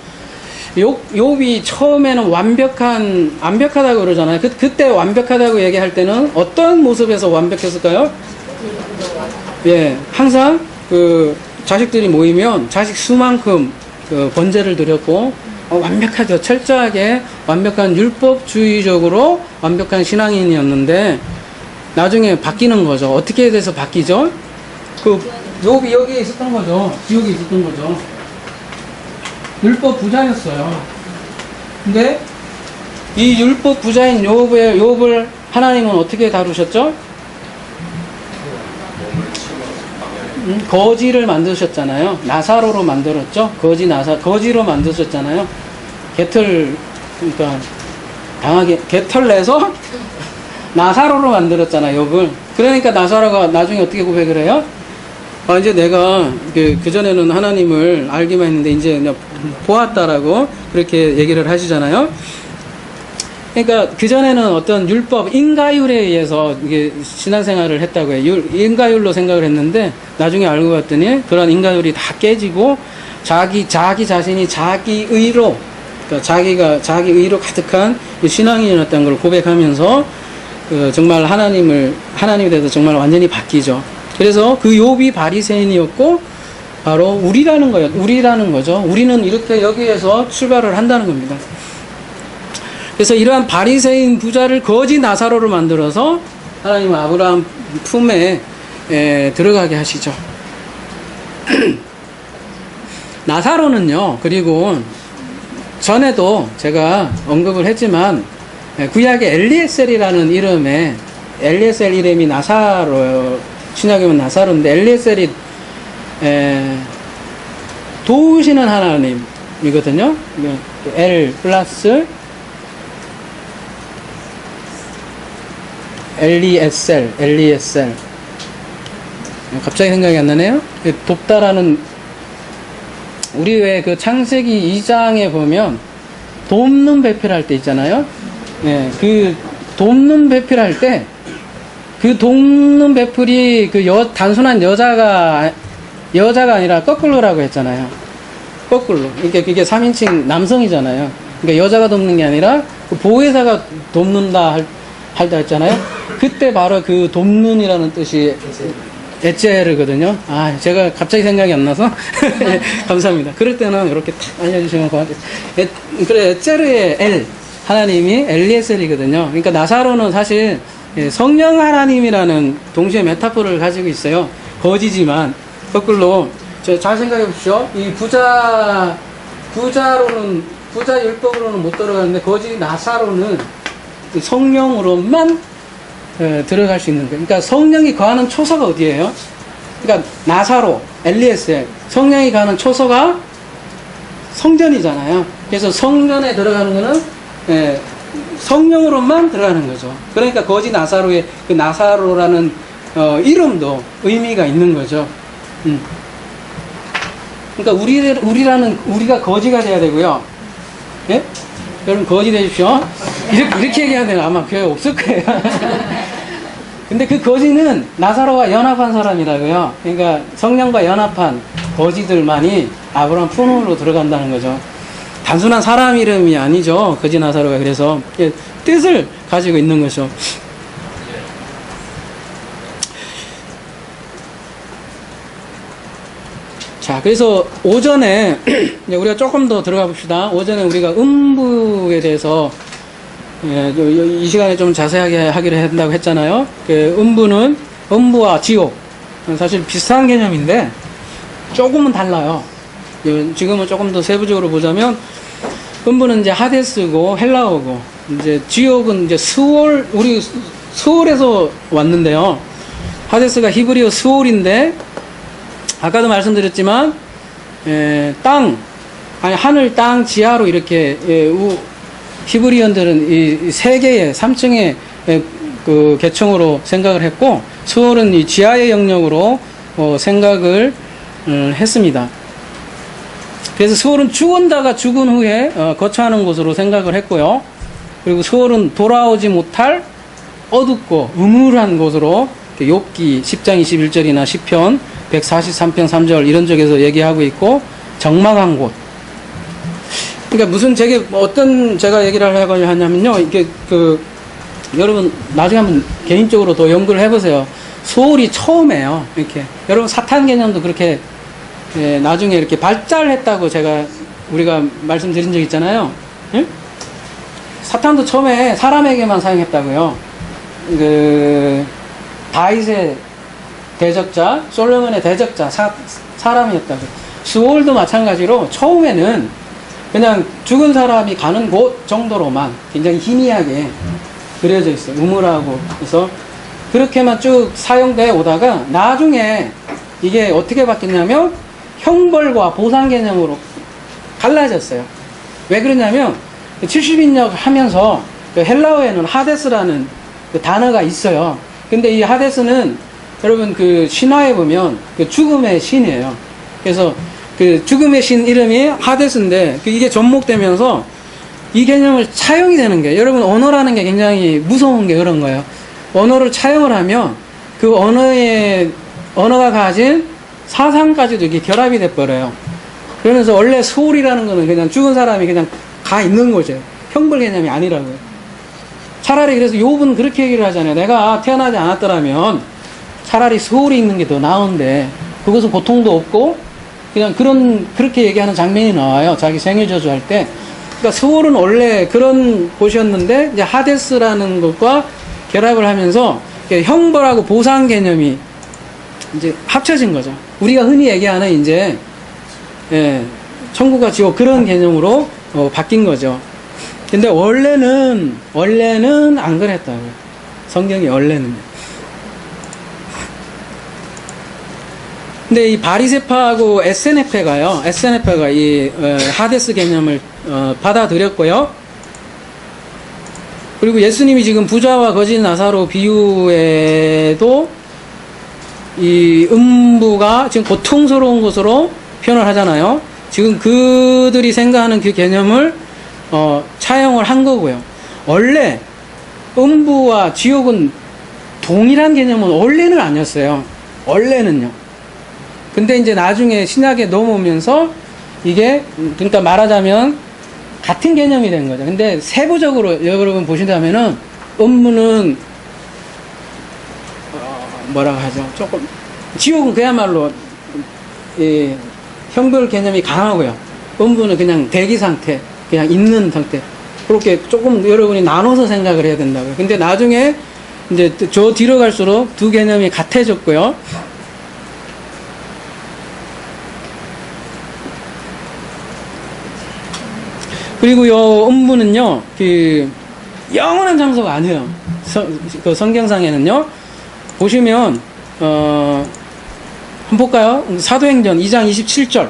욥이 처음에는 완벽하다고 그러잖아요. 그때 완벽하다고 얘기할 때는 어떤 모습에서 완벽했을까요? 예, 항상 그 자식들이 모이면 자식 수만큼 그 번제를 드렸고 완벽하게 철저하게 완벽한 율법주의적으로 완벽한 신앙인이었는데 나중에 바뀌는 거죠. 어떻게 돼서 바뀌죠? 그 욥이 여기에 있었던 거죠. 지옥에 있었던 거죠. 율법 부자였어요. 근데 이 율법 부자인 욥을 하나님은 어떻게 다루셨죠? 거지를 만드셨잖아요. 나사로로 만들었죠. 거지로 만드셨잖아요. 그러니까 개털 내서 나사로로 만들었잖아요, 욥을. 그러니까 나사로가 나중에 어떻게 고백을 해요? 이제 내가 그전에는 하나님을 알기만 했는데 이제 보았다라고 그렇게 얘기를 하시잖아요. 그러니까 그전에는 어떤 율법, 인가율에 의해서 이게 신앙생활을 했다고 해요. 인가율로 생각을 했는데 나중에 알고 봤더니 그런 인가율이 다 깨지고 자기 자신이 자기의로, 그러니까 자기의로 가득한 신앙인이었다는 걸 고백하면서 정말 하나님에 대해서 정말 완전히 바뀌죠. 그래서 그 욥이 바리새인이었고 바로 우리라는 거죠. 우리는 이렇게 여기에서 출발을 한다는 겁니다. 그래서 이러한 바리새인 부자를 거지 나사로를 만들어서 하나님은 아브라함 품에 들어가게 하시죠. 나사로는요, 그리고 전에도 제가 언급을 했지만 구약의 엘리에셀이라는 이름의 엘리에셀 이름이 나사로, 신약에 보면 나사로인데 엘리에셀이 도우시는 하나님이거든요. 엘 플러스 엘리에셀 갑자기 생각이 안 나네요. 돕다라는, 우리 왜 그 창세기 2장에 보면 돕는 배필 할 때 있잖아요. 예, 그 돕는 배필 할 때 그 돕는 배필이 그 단순한 여자가 아니라 거꾸로라고 했잖아요. 거꾸로. 그러니까 그게 3인칭 남성이잖아요. 그러니까 여자가 돕는 게 아니라 그 보혜사가 돕는다 할 때 했잖아요. 그때 바로 그 돕는이라는 뜻이 에체르거든요. 아, 제가 갑자기 생각이 안 나서 감사합니다. 그럴 때는 이렇게 탁 알려주시면 고맙겠습니다. 그래, 에체르의 엘 하나님이 엘리에셀이거든요. 그러니까 나사로는 사실 성령 하나님이라는 동시에 메타포를 가지고 있어요. 거지지만 거꾸로 잘 생각해 보십시오. 이 부자 율법으로는 못 들어가는데 거지 나사로는 성령으로만 들어갈 수 있는 거예요. 그러니까 성령이 거하는 초소가 어디예요? 그러니까 나사로, 엘리에셀, 성령이 거하는 초소가 성전이잖아요. 그래서 성전에 들어가는 거는 성령으로만 들어가는 거죠. 그러니까 거지 나사로의 그 나사로라는 이름도 의미가 있는 거죠. 그러니까 우리가 거지가 돼야 되고요. 예? 여러분 거지 되십시오. 이렇게 얘기하면 되면 아마 교회 없을 거예요. 근데 그 거지는 나사로와 연합한 사람이라고요. 그러니까 성령과 연합한 거지들만이 아브라함 품으로 들어간다는 거죠. 단순한 사람 이름이 아니죠. 거지 나사로가. 그래서 뜻을 가지고 있는 거죠. 자, 그래서 오전에 우리가 조금 더 들어가 봅시다. 오전에 우리가 음부에 대해서 이 시간에 좀 자세하게 하기로 한다고 했잖아요. 그 음부와 지옥 사실 비슷한 개념인데 조금은 달라요. 지금은 조금 더 세부적으로 보자면 음부는 이제 하데스고 헬라어고, 이제 지옥은 이제 우리 스올에서 왔는데요. 하데스가 히브리어 스올인데 아까도 말씀드렸지만 하늘 땅 지하로 이렇게 히브리언들은 이 세 개의 3층의 그 계층으로 생각을 했고, 스올은 이 지하의 영역으로 생각을 했습니다. 그래서 스올은 죽은 자가 죽은 후에 거처하는 곳으로 생각을 했고요. 그리고 스올은 돌아오지 못할 어둡고 음울한 곳으로 욥기 10장 21절이나 시편 143편 3절 이런 쪽에서 얘기하고 있고, 적막한 곳. 그러니까 무슨 제가 얘기를 하려고 하냐면요. 이게 여러분 나중에 한번 개인적으로 더 연구를 해보세요. 소울이 처음에요. 이렇게. 여러분 사탄 개념도 그렇게 나중에 이렇게 발달을 했다고 우리가 말씀드린 적 있잖아요. 응? 사탄도 처음에 사람에게만 사용했다고요. 다윗의 대적자, 솔로몬의 대적자, 사람이었다고. 스올도 마찬가지로 처음에는 그냥 죽은 사람이 가는 곳 정도로만 굉장히 희미하게 그려져 있어요. 우물하고. 그래서 그렇게만 쭉 사용되어 오다가 나중에 이게 어떻게 바뀌냐면 형벌과 보상 개념으로 갈라졌어요. 왜 그러냐면 70인역 하면서 그 헬라어에는 하데스라는 그 단어가 있어요. 근데 이 하데스는 여러분 그 신화에 보면 그 죽음의 신이에요. 그래서 그 죽음의 신 이름이 하데스인데 이게 접목되면서 이 개념을 차용이 되는 거예요. 여러분 언어라는 게 굉장히 무서운 게 그런 거예요. 언어를 차용을 하면 그 언어가 가진 사상까지도 이게 결합이 돼버려요. 그러면서 원래 소울이라는 거는 그냥 죽은 사람이 그냥 가 있는 거죠. 형벌 개념이 아니라고요. 차라리 그래서 욥은 그렇게 얘기를 하잖아요. 내가 태어나지 않았더라면 차라리 소울이 있는 게 더 나은데 그것은 고통도 없고 그냥 그렇게 얘기하는 장면이 나와요. 자기 생일 저주할 때. 그러니까 소울은 원래 그런 곳이었는데 이제 하데스라는 것과 결합을 하면서 형벌하고 보상 개념이 이제 합쳐진 거죠. 우리가 흔히 얘기하는 이제 예, 천국과 지옥 그런 개념으로 바뀐 거죠. 근데 원래는 안 그랬다고요. 성경이 원래는요. 근데 이 바리새파하고 에스네파가 이 하데스 개념을 받아들였고요. 그리고 예수님이 지금 부자와 거짓 나사로 비유에도 이 음부가 지금 고통스러운 것으로 표현을 하잖아요. 지금 그들이 생각하는 그 개념을 차용을 한 거고요. 원래 음부와 지옥은 동일한 개념은 원래는 아니었어요. 원래는요. 근데 이제 나중에 신약에 넘어오면서 이게 그러니까 말하자면 같은 개념이 된 거죠. 근데 세부적으로 여러분 보신다면은 음부는 뭐라고 하죠? 조금 지옥은 그야말로 형벌 개념이 강하고요. 음부는 그냥 대기 상태, 그냥 있는 상태. 그렇게 조금 여러분이 나눠서 생각을 해야 된다고요. 근데 나중에 이제 저 뒤로 갈수록 두 개념이 같아졌고요. 그리고 요 음부는요, 그 영원한 장소가 아니에요. 그 성경상에는요. 보시면 한번 볼까요? 사도행전 2장 27절.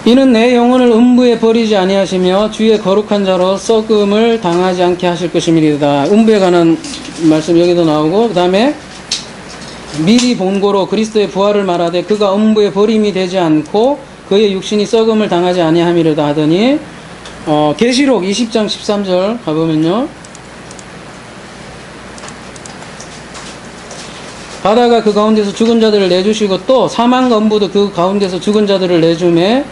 이는 내 영혼을 음부에 버리지 아니하시며 주의 거룩한 자로 썩음을 당하지 않게 하실 것임이리다. 음부에 관한 말씀 여기도 나오고, 그 다음에 미리 본고로 그리스도의 부활을 말하되 그가 음부에 버림이 되지 않고 그의 육신이 썩음을 당하지 아니함이로다 하더니 계시록 20장 13절 가보면요. 바다가 그 가운데서 죽은 자들을 내주시고 또 사망과 음부도 그 가운데서 죽은 자들을 내주매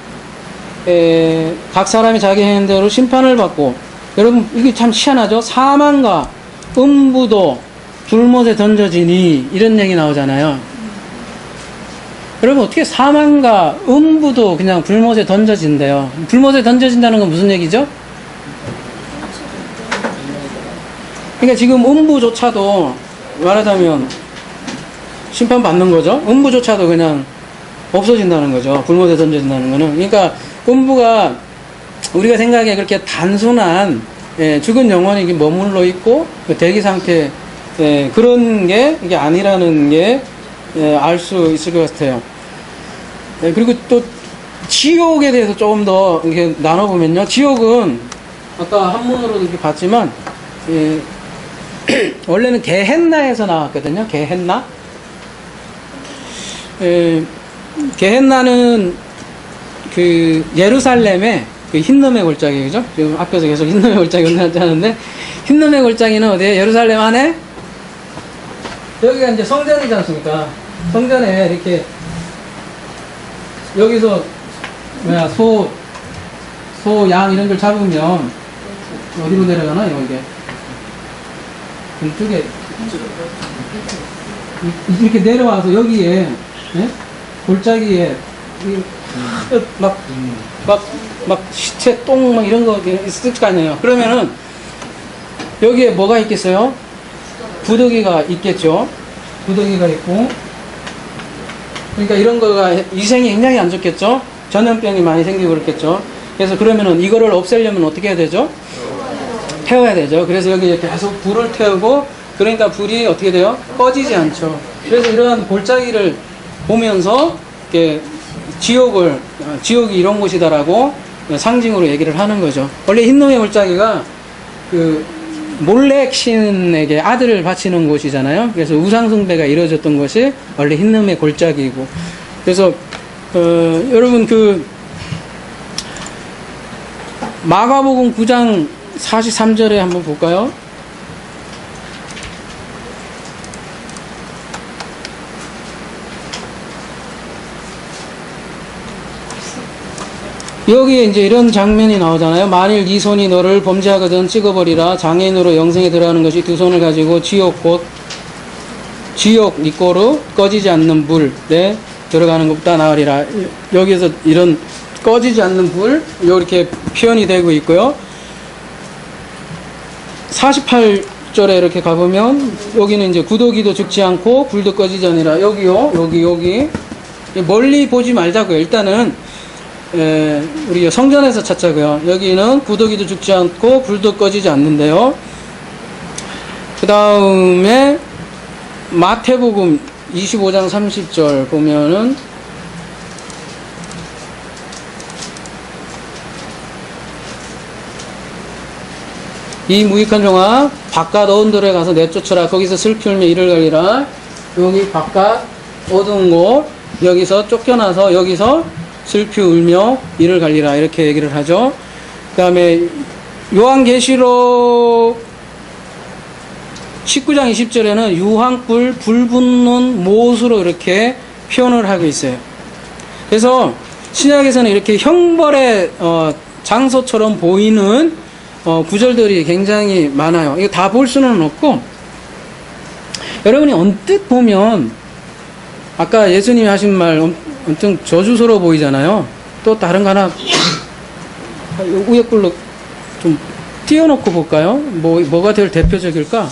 각 사람이 자기 행한 대로 심판을 받고, 여러분 이게 참 희한하죠. 사망과 음부도 불못에 던져지니 이런 얘기 나오잖아요. 여러분 어떻게 사망과 음부도 그냥 불못에 던져진대요. 불못에 던져진다는 건 무슨 얘기죠? 그러니까 지금 음부조차도 말하자면 심판받는 거죠. 음부조차도 그냥 없어진다는 거죠. 불못에 던져진다는 거는. 그러니까 음부가 우리가 생각에 그렇게 단순한 죽은 영혼이 머물러 있고 대기 상태 그런 게 이게 아니라는 게 알 수 있을 것 같아요. 그리고 또 지옥에 대해서 조금 더 이렇게 나눠보면요. 지옥은 아까 한문으로도 이렇게 봤지만 원래는 게헨나에서 나왔거든요. 게헨나. 게헨나는 그 예루살렘의 그 흰놈의 골짜기, 그죠? 지금 앞에서 계속 흰놈의 골짜기 하는데, 흰놈의 골짜기는 어디에? 예루살렘 안에? 여기가 이제 성전이지 않습니까? 성전에 이렇게, 여기서, 소, 양 이런 걸 잡으면, 어디로 내려가나요, 이게? 이쪽에, 이렇게 내려와서 여기에, 예? 골짜기에, 막 시체 똥 막 이런 거 있을 거 아니에요. 그러면은 여기에 뭐가 있겠어요? 부더기가 있겠죠. 부더기가 있고, 그러니까 이런 거가 위생이 굉장히 안 좋겠죠. 전염병이 많이 생기고 그렇겠죠. 그래서 그러면은 이거를 없애려면 어떻게 해야 되죠? 태워야 되죠. 그래서 여기 계속 불을 태우고, 그러니까 불이 어떻게 돼요? 꺼지지 않죠. 그래서 이러한 골짜기를 보면서 이렇게 지옥이 이런 곳이다라고 상징으로 얘기를 하는 거죠. 원래 흰놈의 골짜기가 그 몰렉 신에게 아들을 바치는 곳이잖아요. 그래서 우상숭배가 이루어졌던 것이 원래 흰놈의 골짜기이고, 그래서 여러분 그 마가복음 9장 43절에 한번 볼까요? 여기에 이제 이런 장면이 나오잖아요. 만일 네 손이 너를 범죄하거든 찍어버리라. 장애인으로 영생에 들어가는 것이 두 손을 가지고 지옥 니꼬로 꺼지지 않는 물에 들어가는 것보다 나으리라. 여기에서 이런 꺼지지 않는 불, 이렇게 표현이 되고 있고요. 48절에 이렇게 가보면, 여기는 이제 구더기도 죽지 않고 불도 꺼지지 아니라, 여기요, 여기. 멀리 보지 말자고요. 일단은, 우리 성전에서 찾자고요. 여기는 구더기도 죽지 않고 불도 꺼지지 않는데요. 그 다음에, 마태복음 25장 30절 보면은, 이 무익한 종아 바깥 어두운 에 가서 내쫓으라. 거기서 슬피 울며 이를 갈리라. 여기 바깥 어두운 곳, 여기서 쫓겨나서 여기서 슬피 울며 이를 갈리라, 이렇게 얘기를 하죠. 그 다음에 요한계시록 19장 20절에는 유황불 불 붙는 못으로 이렇게 표현을 하고 있어요. 그래서 신약에서는 이렇게 형벌의 장소처럼 보이는 구절들이 굉장히 많아요. 이거 다 볼 수는 없고, 여러분이 언뜻 보면 아까 예수님이 하신 말 엄청 저주스러워 보이잖아요. 또 다른 거 하나 위에 걸로 좀 띄워놓고 볼까요? 뭐가 제일 대표적일까?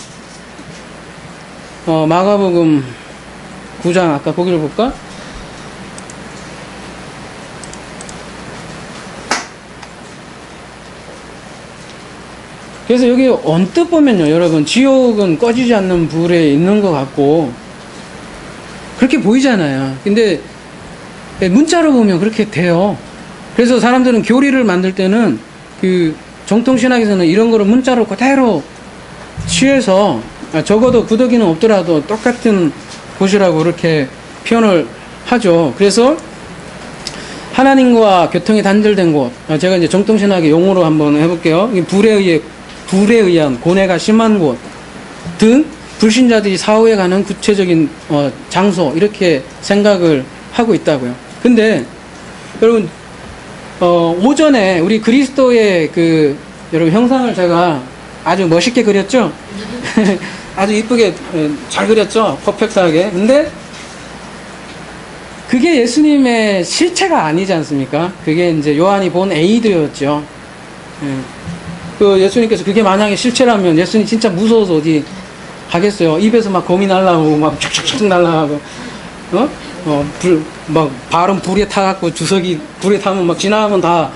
마가복음 9장 아까 거기를 볼까? 그래서 여기 언뜻 보면요, 여러분, 지옥은 꺼지지 않는 불에 있는 것 같고 그렇게 보이잖아요. 근데 문자로 보면 그렇게 돼요. 그래서 사람들은 교리를 만들 때는 그 정통신학에서는 이런 거를 문자로 그대로 취해서 적어도 구더기는 없더라도 똑같은 곳이라고 그렇게 표현을 하죠. 그래서 하나님과 교통이 단절된 곳, 제가 이제 정통신학의 용어로 한번 해볼게요. 불에 의한 고뇌가 심한 곳 등 불신자들이 사후에 가는 구체적인 장소, 이렇게 생각을 하고 있다고요. 근데 여러분, 오전에 우리 그리스도의 여러분 형상을 제가 아주 멋있게 그렸죠? 아주 이쁘게 잘 그렸죠? 퍼펙트하게. 근데 그게 예수님의 실체가 아니지 않습니까? 그게 이제 요한이 본 에이드였죠. 예수님께서 그게 만약에 실체라면 예수님 진짜 무서워서 어디 가겠어요? 입에서 막 거미 날라오고 막 쭉쭉쭉 날라가고, 발은 불에 타갖고 주석이 불에 타면 막 지나가면 다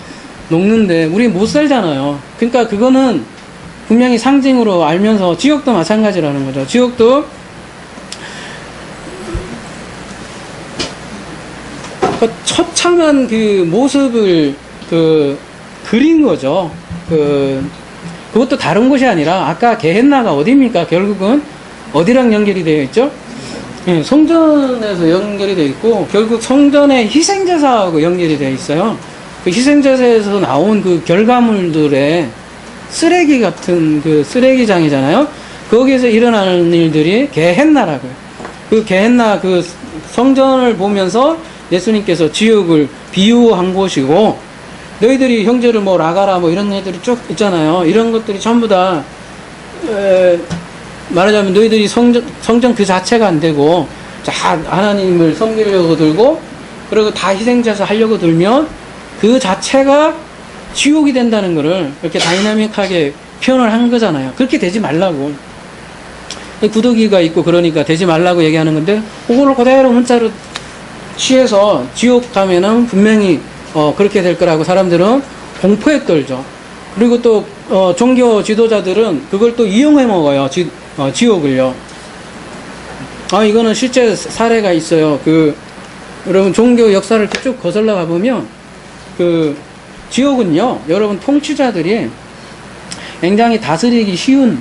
녹는데 우리 못 살잖아요. 그러니까 그거는 분명히 상징으로 알면서, 지옥도 마찬가지라는 거죠. 지옥도 처참한 그 모습을 그린 거죠. 그것도 다른 곳이 아니라 아까 게헨나가 어디입니까? 결국은 어디랑 연결이 되어 있죠? 네, 성전에서 연결이 되어 있고, 결국 성전의 희생제사하고 연결이 되어 있어요. 그 희생제사에서 나온 그 결과물들의 쓰레기 같은 그 쓰레기장이잖아요. 거기에서 일어나는 일들이 게헨나라고요. 그 게헨나 그 성전을 보면서 예수님께서 지옥을 비유한 곳이고, 너희들이 형제를 라가라 이런 애들이 쭉 있잖아요. 이런 것들이 전부 다 말하자면 너희들이 성전 그 자체가 안 되고 하나님을 섬기려고 들고, 그리고 다 희생제사 하려고 들면 그 자체가 지옥이 된다는 거를 이렇게 다이나믹하게 표현을 한 거잖아요. 그렇게 되지 말라고. 구더기가 있고 그러니까 되지 말라고 얘기하는 건데, 그거를 그대로 문자로 취해서 지옥 가면은 분명히 그렇게 될 거라고 사람들은 공포에 떨죠. 그리고 또 종교 지도자들은 그걸 또 이용해 먹어요. 지옥을요. 이거는 실제 사례가 있어요. 여러분 종교 역사를 쭉 거슬러 가보면 지옥은요, 여러분 통치자들이 굉장히 다스리기 쉬운,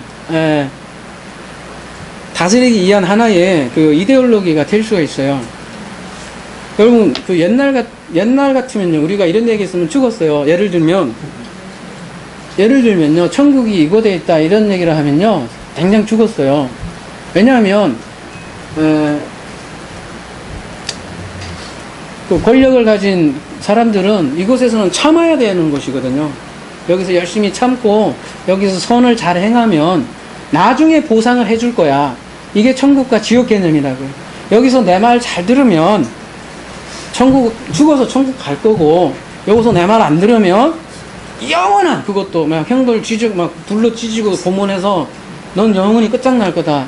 다스리기 위한 하나의 이데올로기가 될 수가 있어요. 여러분, 옛날 같으면요, 우리가 이런 얘기 했으면 죽었어요. 예를 들면요, 천국이 이곳에 있다, 이런 얘기를 하면요, 당장 죽었어요. 왜냐하면, 권력을 가진 사람들은 이곳에서는 참아야 되는 것이거든요. 여기서 열심히 참고, 여기서 선을 잘 행하면, 나중에 보상을 해줄 거야. 이게 천국과 지옥 개념이라고요. 여기서 내 말 잘 들으면, 죽어서 천국 갈 거고, 여기서 내 말 안 들으면 영원한 그것도 막 형벌 쥐지고 막 불로 찢지고 고문해서 넌 영원히 끝장날 거다.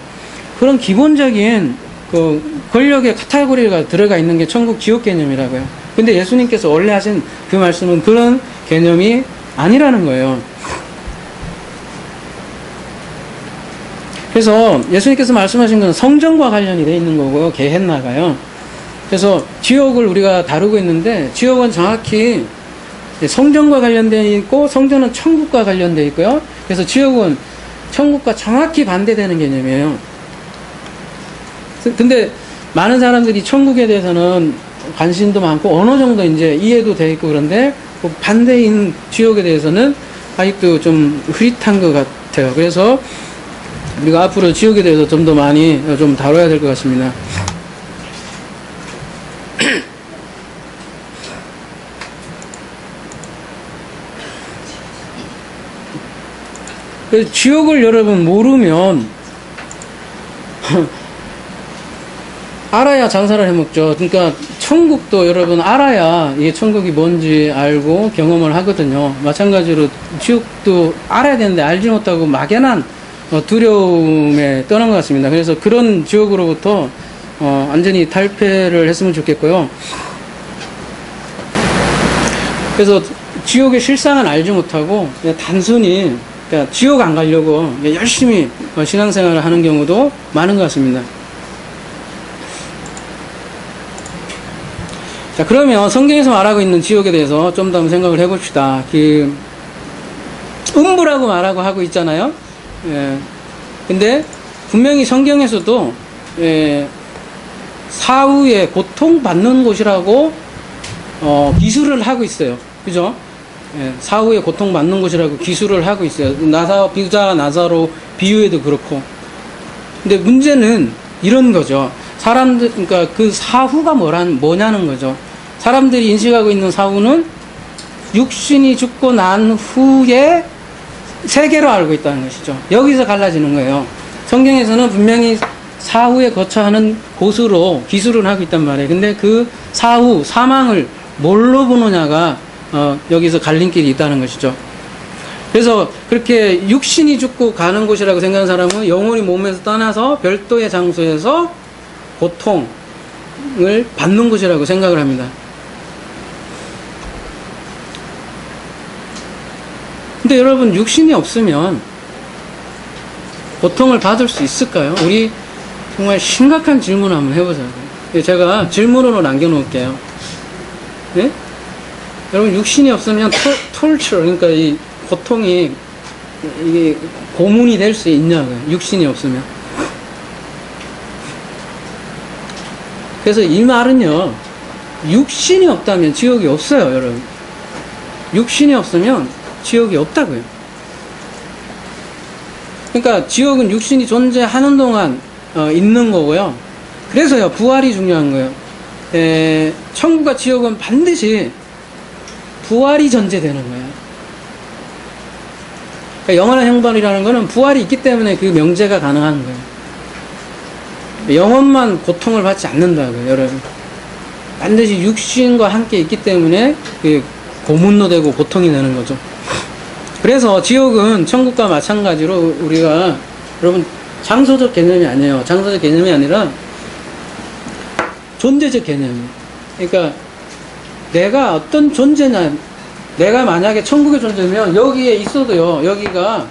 그런 기본적인 그 권력의 카테고리가 들어가 있는 게 천국 지옥 개념이라고요. 근데 예수님께서 원래 하신 그 말씀은 그런 개념이 아니라는 거예요. 그래서 예수님께서 말씀하신 건 성전과 관련이 돼 있는 거고요. 게헨나가요. 그래서 지옥을 우리가 다루고 있는데 지옥은 정확히 성전과 관련되어 있고 성전은 천국과 관련되어 있고요. 그래서 지옥은 천국과 정확히 반대되는 개념이에요. 근데 많은 사람들이 천국에 대해서는 관심도 많고 어느 정도 이제 이해도 돼 있고 그런데 그 반대인 지옥에 대해서는 아직도 좀 흐릿한 것 같아요. 그래서 우리가 앞으로 지옥에 대해서 좀 더 많이 좀 다뤄야 될 것 같습니다. 그래서 지옥을 여러분 모르면 알아야 장사를 해먹죠. 그러니까 천국도 여러분 알아야 이게 천국이 뭔지 알고 경험을 하거든요. 마찬가지로 지옥도 알아야 되는데 알지 못하고 막연한 두려움에 떠난 것 같습니다. 그래서 그런 지옥으로부터 완전히 탈피를 했으면 좋겠고요. 그래서 지옥의 실상은 알지 못하고 그냥 단순히 그러니까 지옥 안 가려고 열심히 신앙생활을 하는 경우도 많은 것 같습니다. 자, 그러면 성경에서 말하고 있는 지옥에 대해서 좀 더 생각을 해봅시다. 그 음부라고 말하고 하고 있잖아요. 예. 근데 분명히 성경에서도 사후에 고통받는 곳이라고 기술을 하고 있어요. 그죠? 예, 사후에 고통받는 곳이라고 기술을 하고 있어요. 부자 나사로 비유에도 그렇고. 근데 문제는 이런 거죠. 사람들, 그러니까 그 사후가 뭐냐는 거죠. 사람들이 인식하고 있는 사후는 육신이 죽고 난 후에 세계로 알고 있다는 것이죠. 여기서 갈라지는 거예요. 성경에서는 분명히 사후에 거처하는 곳으로 기술을 하고 있단 말이에요. 근데 그 사후, 사망을 뭘로 보느냐가 여기서 갈림길이 있다는 것이죠. 그래서 그렇게 육신이 죽고 가는 곳이라고 생각하는 사람은 영혼이 몸에서 떠나서 별도의 장소에서 고통을 받는 곳이라고 생각을 합니다. 근데 여러분, 육신이 없으면 고통을 받을 수 있을까요? 우리 정말 심각한 질문을 한번 해보자고요. 제가 질문으로 남겨놓을게요. 네? 여러분, 육신이 없으면 톨처, 그러니까 이 고통이 이게 고문이 될 수 있냐고요. 육신이 없으면. 그래서 이 말은요, 육신이 없다면 지옥이 없어요, 여러분. 육신이 없으면 지옥이 없다고요. 그러니까 지옥은 육신이 존재하는 동안 있는 거고요. 그래서요, 부활이 중요한 거예요. 천국과 지옥은 반드시 부활이 전제되는 거예요. 그러니까 영원한 형벌이라는 거는 부활이 있기 때문에 그 명제가 가능한 거예요. 영혼만 고통을 받지 않는다고요, 여러분. 반드시 육신과 함께 있기 때문에 그 고문도 되고 고통이 되는 거죠. 그래서 지옥은 천국과 마찬가지로 우리가, 여러분, 장소적 개념이 아니에요. 장소적 개념이 아니라 존재적 개념이에요. 그러니까 내가 어떤 존재냐, 내가 만약에 천국의 존재면 여기에 있어도요, 여기가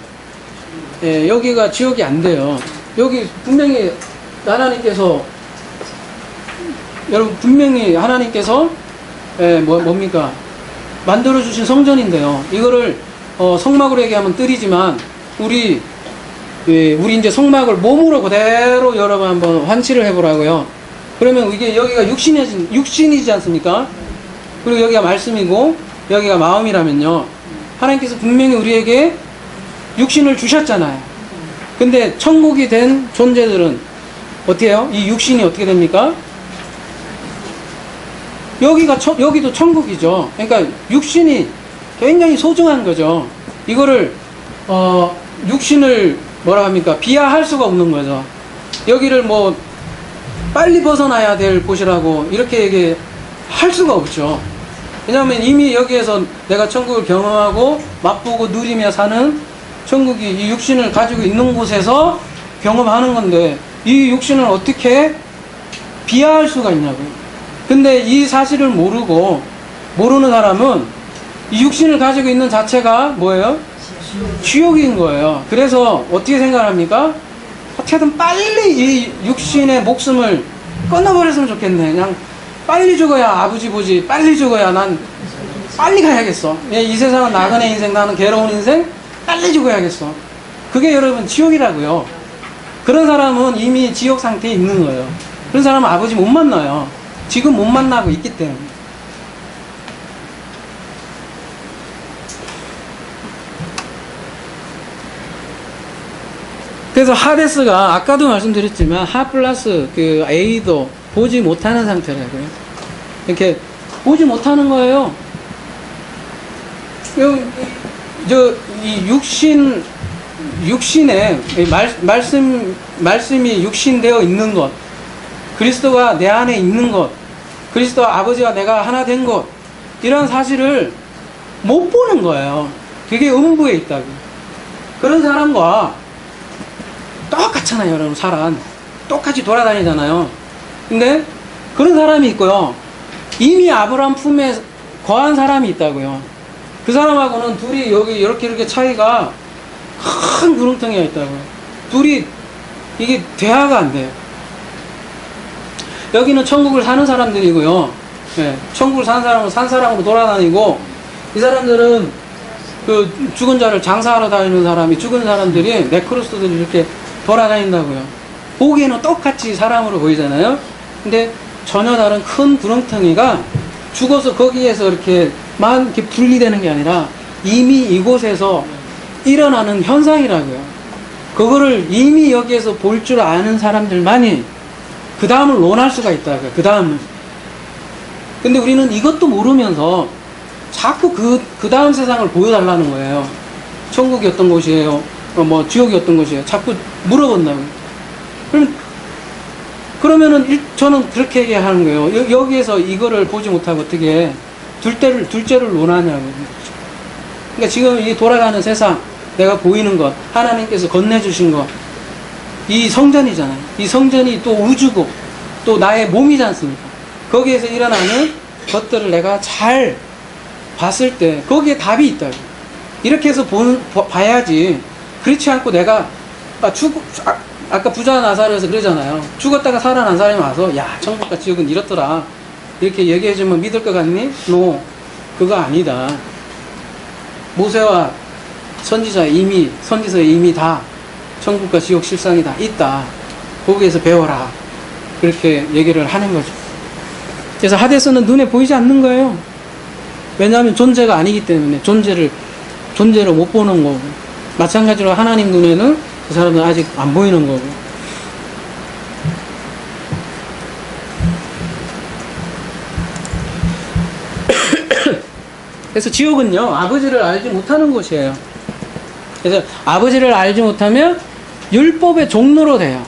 지옥이 안 돼요. 여기 분명히 하나님께서, 여러분, 분명히 하나님께서 뭡니까? 만들어주신 성전인데요. 이거를 성막으로 얘기하면 뜰이지만 우리 이제 성막을 몸으로 그대로 여러분 한번 환치를 해보라고요. 그러면 이게 여기가 육신이지 않습니까? 그리고 여기가 말씀이고 여기가 마음이라면요, 하나님께서 분명히 우리에게 육신을 주셨잖아요. 근데 천국이 된 존재들은 어떻게 해요? 이 육신이 어떻게 됩니까? 여기도 천국이죠. 그러니까 육신이 굉장히 소중한 거죠. 이거를 육신을 뭐라 합니까? 비하할 수가 없는 거죠. 여기를 뭐 빨리 벗어나야 될 곳이라고 이렇게 얘기할 수가 없죠. 왜냐하면 이미 여기에서 내가 천국을 경험하고 맛보고 누리며 사는 천국이 이 육신을 가지고 있는 곳에서 경험하는 건데 이 육신을 어떻게 비하할 수가 있냐고요. 근데 이 사실을 모르는 사람은 이 육신을 가지고 있는 자체가 뭐예요? 지옥인 거예요. 그래서 어떻게 생각합니까? 어떻게든 빨리 이 육신의 목숨을 끊어버렸으면 좋겠네. 그냥 빨리 죽어야 아버지 보지. 빨리 죽어야 난 빨리 가야겠어. 이 세상은 나그네 인생, 나는 괴로운 인생. 빨리 죽어야겠어. 그게 여러분 지옥이라고요. 그런 사람은 이미 지옥 상태에 있는 거예요. 그런 사람은 아버지 못 만나요. 지금 못 만나고 있기 때문에. 그래서 하데스가 아까도 말씀드렸지만 하 플러스 그 A도 보지 못하는 상태라고요. 이렇게 보지 못하는 거예요. 이 육신에 말씀이 육신되어 있는 것, 그리스도가 내 안에 있는 것, 그리스도와 아버지와 내가 하나 된 것, 이런 사실을 못 보는 거예요. 그게 음부에 있다고. 그런 사람과 똑같잖아요, 여러분. 사람 똑같이 돌아다니잖아요. 근데 그런 사람이 있고요, 이미 아브라함 품에 거한 사람이 있다고요. 그 사람하고는 둘이 여기 이렇게 차이가 큰 구렁텅이가 있다고요. 둘이 이게 대화가 안 돼요. 여기는 천국을 사는 사람들이고요. 네, 천국을 사는 사람은 산 사람으로 돌아다니고, 이 사람들은 그 죽은 자를 장사하러 다니는 사람이, 죽은 사람들이 네크로스들이 이렇게 돌아다닌다고요. 보기에는 똑같이 사람으로 보이잖아요. 근데 전혀 다른 큰 구렁텅이가 죽어서 거기에서 이렇게 막 이렇게 분리되는 게 아니라 이미 이곳에서 일어나는 현상이라고요. 그거를 이미 여기에서 볼 줄 아는 사람들만이 그 다음을 논할 수가 있다고요. 그 다음을. 근데 우리는 이것도 모르면서 자꾸 그 다음 세상을 보여달라는 거예요. 천국이 어떤 곳이에요? 뭐 지옥이 어떤 곳이에요? 자꾸 물어본다고요. 그러면은 저는 그렇게 얘기하는 거예요. 여기에서 이거를 보지 못하고 어떻게 둘째를 논하냐고. 그러니까 지금 이 돌아가는 세상, 내가 보이는 것, 하나님께서 건네주신 것, 이 성전이잖아요. 이 성전이 또 우주고 또 나의 몸이지 않습니까? 거기에서 일어나는 것들을 내가 잘 봤을 때 거기에 답이 있다고. 이렇게 해서 봐야지. 그렇지 않고 내가 아까 부자 나사로에서 그러잖아요. 죽었다가 살아난 사람이 와서 야, 천국과 지옥은 이렇더라, 이렇게 얘기해주면 믿을 것 같니? No, 그거 아니다. 모세와 선지서에 이미 다 천국과 지옥 실상이 다 있다. 거기에서 배워라. 그렇게 얘기를 하는 거죠. 그래서 하데스는 눈에 보이지 않는 거예요. 왜냐하면 존재가 아니기 때문에 존재를 못 보는 거고, 마찬가지로 하나님 눈에는 그 사람은 아직 안 보이는 거고. 그래서 지옥은요, 아버지를 알지 못하는 곳이에요. 그래서 아버지를 알지 못하면 율법의 종로로 돼요.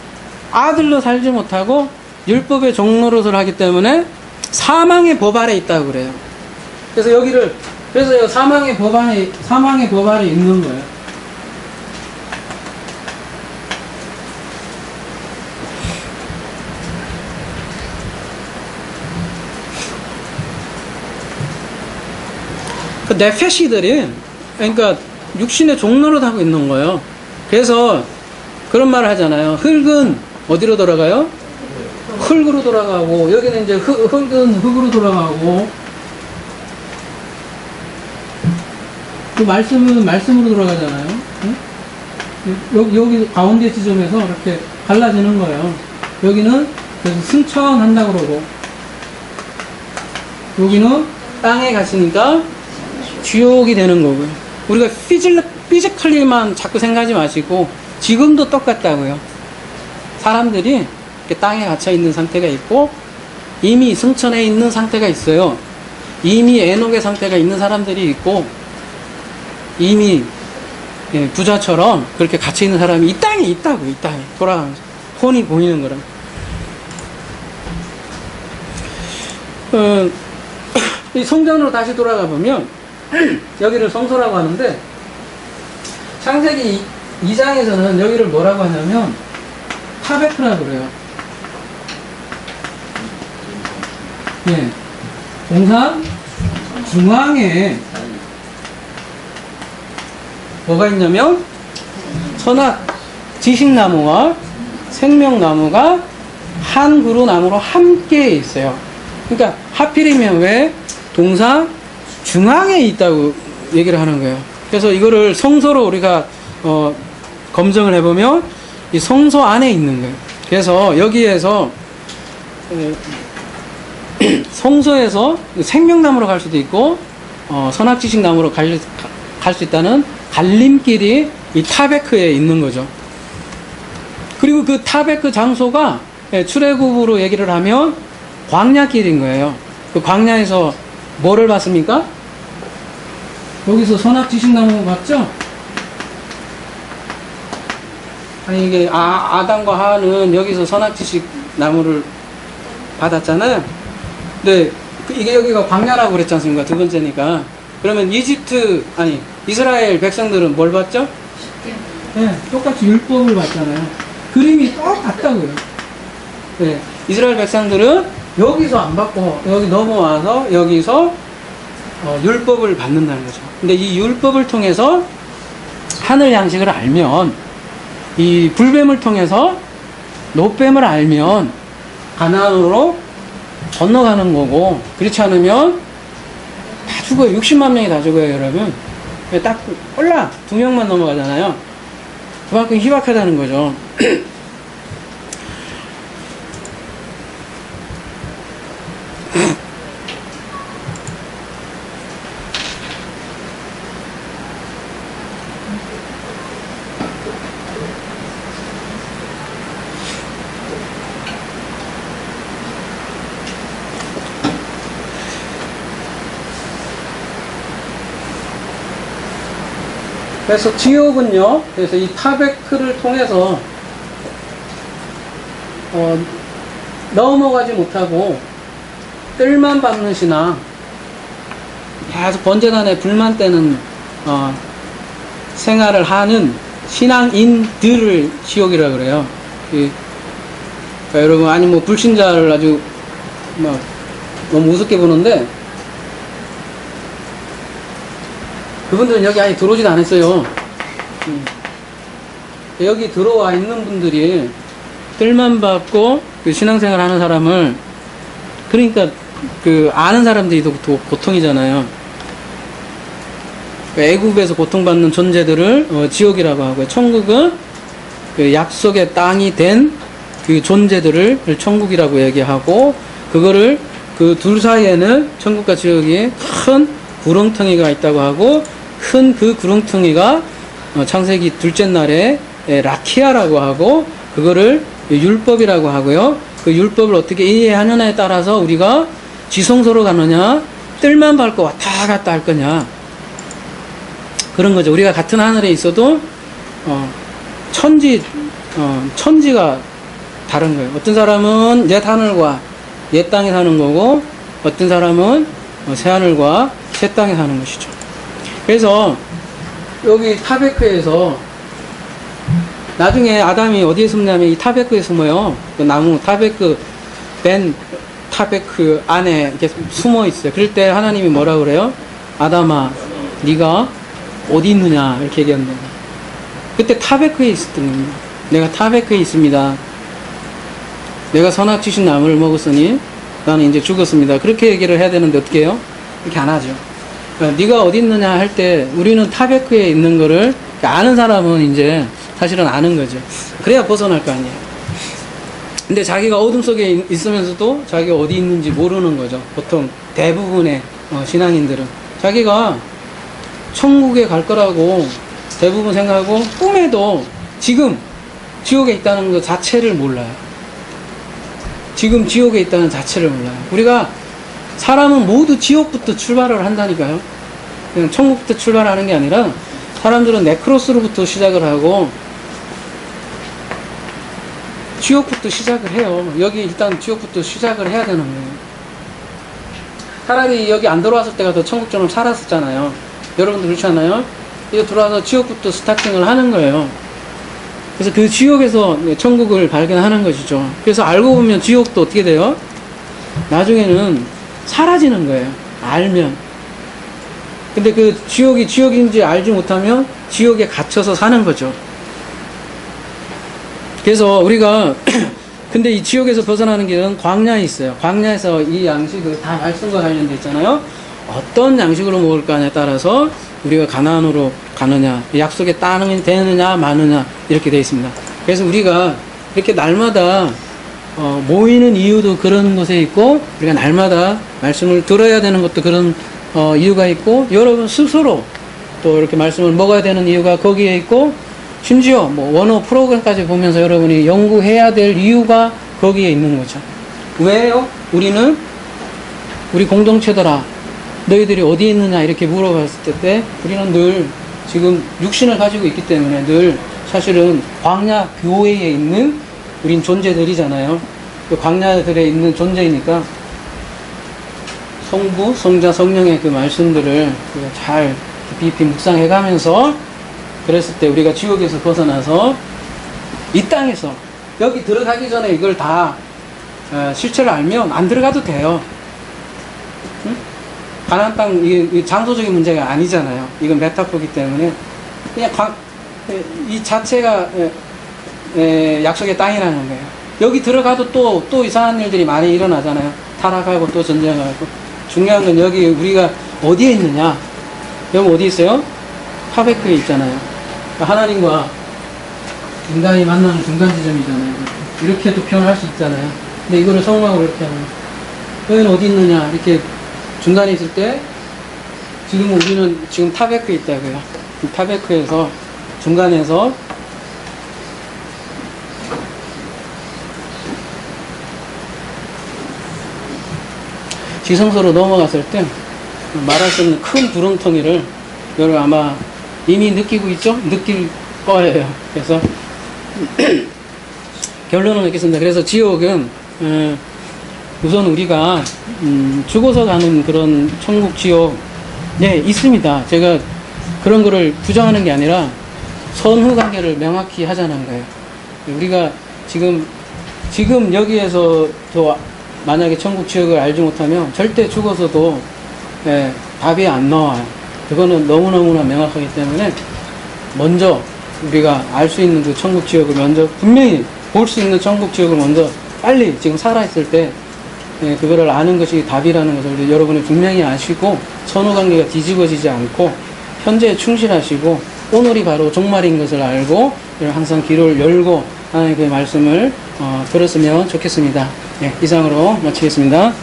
아들로 살지 못하고 율법의 종로로서 하기 때문에 사망의 법 아래 있다고 그래요. 그래서 사망의 법 아래 있는 거예요. 그 네페시들이, 그러니까 육신의 종로로 하고 있는 거예요. 그래서 그런 말을 하잖아요. 흙은 어디로 돌아가요? 흙으로 돌아가고, 여기는 이제 흙은 흙으로 돌아가고, 그 말씀은 말씀으로 돌아가잖아요. 응? 여기 가운데 지점에서 이렇게 갈라지는 거예요. 여기는 그래서 승천한다고 그러고, 여기는 땅에 갔으니까 지옥이 되는 거고요. 우리가 피지컬리만 자꾸 생각하지 마시고, 지금도 똑같다고요. 사람들이 이렇게 땅에 갇혀 있는 상태가 있고, 이미 승천해 있는 상태가 있어요. 이미 에녹의 상태가 있는 사람들이 있고, 이미 부자처럼 그렇게 갇혀 있는 사람이 이 땅에 있다고. 이 땅에 돌아가면서 혼이 보이는 거라. 이 성전으로 다시 돌아가 보면 여기를 성소라고 하는데 창세기 2장에서는 여기를 뭐라고 하냐면 타베크라고 그래요. 예. 동산 중앙에 뭐가 있냐면 선악 지식나무와 생명나무가 한 그루 나무로 함께 있어요. 그러니까 하필이면 왜 동산 중앙에 있다고 얘기를 하는 거예요. 그래서 이거를 성소로 우리가 검증을 해보면 이 성소 안에 있는 거예요. 그래서 여기에서 성소에서 생명나무로 갈 수도 있고 선악지식나무로 갈 수 있다는 갈림길이 이 타베크에 있는 거죠. 그리고 그 타베크 장소가 출애굽으로 얘기를 하면 광야길인 거예요. 그 광야에서 뭐를 봤습니까? 여기서 선악지식나무 봤죠? 아니 이게 아담과 하와는 여기서 선악지식나무를 받았잖아요. 근데 이게 여기가 광야라고 그랬지 않습니까? 두 번째니까. 그러면 이스라엘 백성들은 뭘 봤죠? 네, 똑같이 율법을 봤잖아요. 그림이 똑같다고요. 네, 이스라엘 백성들은 여기서 안 받고 여기 넘어와서 여기서 율법을 받는다는 거죠. 근데 이 율법을 통해서 하늘 양식을 알면, 이 불뱀을 통해서 노뱀을 알면 가나안으로 건너가는 거고, 그렇지 않으면 다 죽어요. 60만 명이 다 죽어요, 여러분. 딱 꼴라 2명만 넘어가잖아요. 그만큼 희박하다는 거죠. 그래서 지옥은요, 그래서 이 타베크를 통해서 넘어가지 못하고 뜰만 밟는 신앙, 계속 번제단에 불만 떼는 생활을 하는 신앙인들을 지옥이라 그래요. 그러니까 여러분, 아니 뭐 불신자를 아주 막 너무 우습게 보는데, 그분들은 여기 아예 들어오지도 않았어요. 여기 들어와 있는 분들이 뜰만 받고 그 신앙생활 하는 사람을, 그러니까 그 아는 사람들이 더 고통이잖아요. 애굽에서 고통받는 존재들을 지옥이라고 하고요. 천국은 그 약속의 땅이 된 그 존재들을 천국이라고 얘기하고, 그거를 그 둘 사이에는 천국과 지옥이 큰 구렁텅이가 있다고 하고, 큰 그 구렁텅이가 창세기 둘째 날에 라키아라고 하고, 그거를 율법이라고 하고요. 그 율법을 어떻게 이해하느냐에 따라서 우리가 지성소로 가느냐, 뜰만 밟고 왔다 갔다 할 거냐, 그런 거죠. 우리가 같은 하늘에 있어도 천지가 다른 거예요. 어떤 사람은 옛 하늘과 옛 땅에 사는 거고, 어떤 사람은 새 하늘과 새 땅에 사는 것이죠. 그래서 여기 타베크에서 나중에 아담이 어디에 숨냐면 이 타베크에 숨어요. 그 나무 타베크, 타베크 안에 이렇게 숨어 있어요. 그럴 때 하나님이 뭐라 그래요? 아담아, 네가 어디 있느냐, 이렇게 얘기한다. 그때 타베크에 있었던 겁니다. 내가 타베크에 있습니다. 내가 선악지식 나무를 먹었으니 나는 이제 죽었습니다. 그렇게 얘기를 해야 되는데 어떻게 해요? 이렇게 안 하죠. 그러니까 네가 어디 있느냐 할 때 우리는 타베크에 있는 거를 아는 사람은 이제 사실은 아는 거죠. 그래야 벗어날 거 아니에요. 근데 자기가 어둠 속에 있으면서도 자기가 어디 있는지 모르는 거죠. 보통 대부분의 신앙인들은 자기가 천국에 갈 거라고 대부분 생각하고, 꿈에도 지금 지옥에 있다는 것 자체를 몰라요. 지금 지옥에 있다는 자체를 몰라요. 우리가 사람은 모두 지옥부터 출발을 한다니까요. 그냥 천국부터 출발하는 게 아니라 사람들은 네크로스로부터 시작을 하고 지옥부터 시작을 해요. 여기 일단 지옥부터 시작을 해야 되는 거예요. 차라리 여기 안 들어왔을 때가 더 천국처럼 살았었잖아요. 여러분도 그렇지 않아요? 이거 들어와서 지옥부터 스타팅을 하는 거예요. 그래서 그 지옥에서 천국을 발견하는 것이죠. 그래서 알고 보면 지옥도 어떻게 돼요? 나중에는 사라지는 거예요. 알면. 근데 그 지옥이 지옥인지 알지 못하면 지옥에 갇혀서 사는 거죠. 그래서 우리가 근데 이 지옥에서 벗어나는 길은 광야에 있어요. 광야에서 이 양식을 다 말씀과 관련돼 있잖아요. 어떤 양식으로 먹을까에 따라서 우리가 가나안으로 가느냐, 약속의 땅이 되느냐 마느냐 이렇게 되어 있습니다. 그래서 우리가 이렇게 날마다 모이는 이유도 그런 곳에 있고, 우리가 날마다 말씀을 들어야 되는 것도 그런 이유가 있고, 여러분 스스로 또 이렇게 말씀을 먹어야 되는 이유가 거기에 있고, 심지어 뭐 원어 프로그램까지 보면서 여러분이 연구해야 될 이유가 거기에 있는 거죠. 왜요? 우리 공동체더라, 너희들이 어디 있느냐 이렇게 물어봤을 때 우리는 늘 지금 육신을 가지고 있기 때문에 늘 사실은 광야 교회에 있는 우린 존재들이잖아요. 그 광야들에 있는 존재이니까 성부, 성자, 성령의 그 말씀들을 잘 깊이 묵상해 가면서, 그랬을 때 우리가 지옥에서 벗어나서 이 땅에서 여기 들어가기 전에 이걸 다 실체를 알면 안 들어가도 돼요. 응? 가나안 땅, 이 장소적인 문제가 아니잖아요. 이건 메타포기 때문에 그냥 이 자체가 약속의 땅이라는 거예요. 여기 들어가도 또 이상한 일들이 많이 일어나잖아요. 타락하고 또 전쟁하고. 중요한 건 여기 우리가 어디에 있느냐. 여기 어디 있어요? 타베크에 있잖아요. 하나님과 인간이 만나는 중간 지점이잖아요. 이렇게도 표현할 수 있잖아요. 근데 이거를 성경으로 이렇게 하면 여기는 어디 있느냐 이렇게 중간에 있을 때, 지금 우리는 지금 타베크에 있다고요. 이 타베크에서 중간에서 지성소로 넘어갔을 때 말할 수 없는 큰 구렁텅이를 여러분 아마 이미 느끼고 있죠? 느낄 거예요. 그래서 결론은 이렇습니다. 그래서 지옥은 우선 우리가 죽어서 가는 그런 천국 지옥 있습니다. 제가 그런 거를 부정하는 게 아니라 선후 관계를 명확히 하자는 거예요. 우리가 지금 여기에서 또 만약에 천국 지옥을 알지 못하면 절대 죽어서도 답이 안 나와요. 그거는 너무너무나 명확하기 때문에 먼저 우리가 알 수 있는 그 천국 지옥을 먼저, 분명히 볼 수 있는 천국 지옥을 먼저 빨리 지금 살아있을 때 그거를 아는 것이 답이라는 것을 여러분이 분명히 아시고, 선후관계가 뒤집어지지 않고 현재에 충실하시고 오늘이 바로 종말인 것을 알고 항상 귀를 열고 하나님의 말씀을 들었으면 좋겠습니다. 이상으로 마치겠습니다.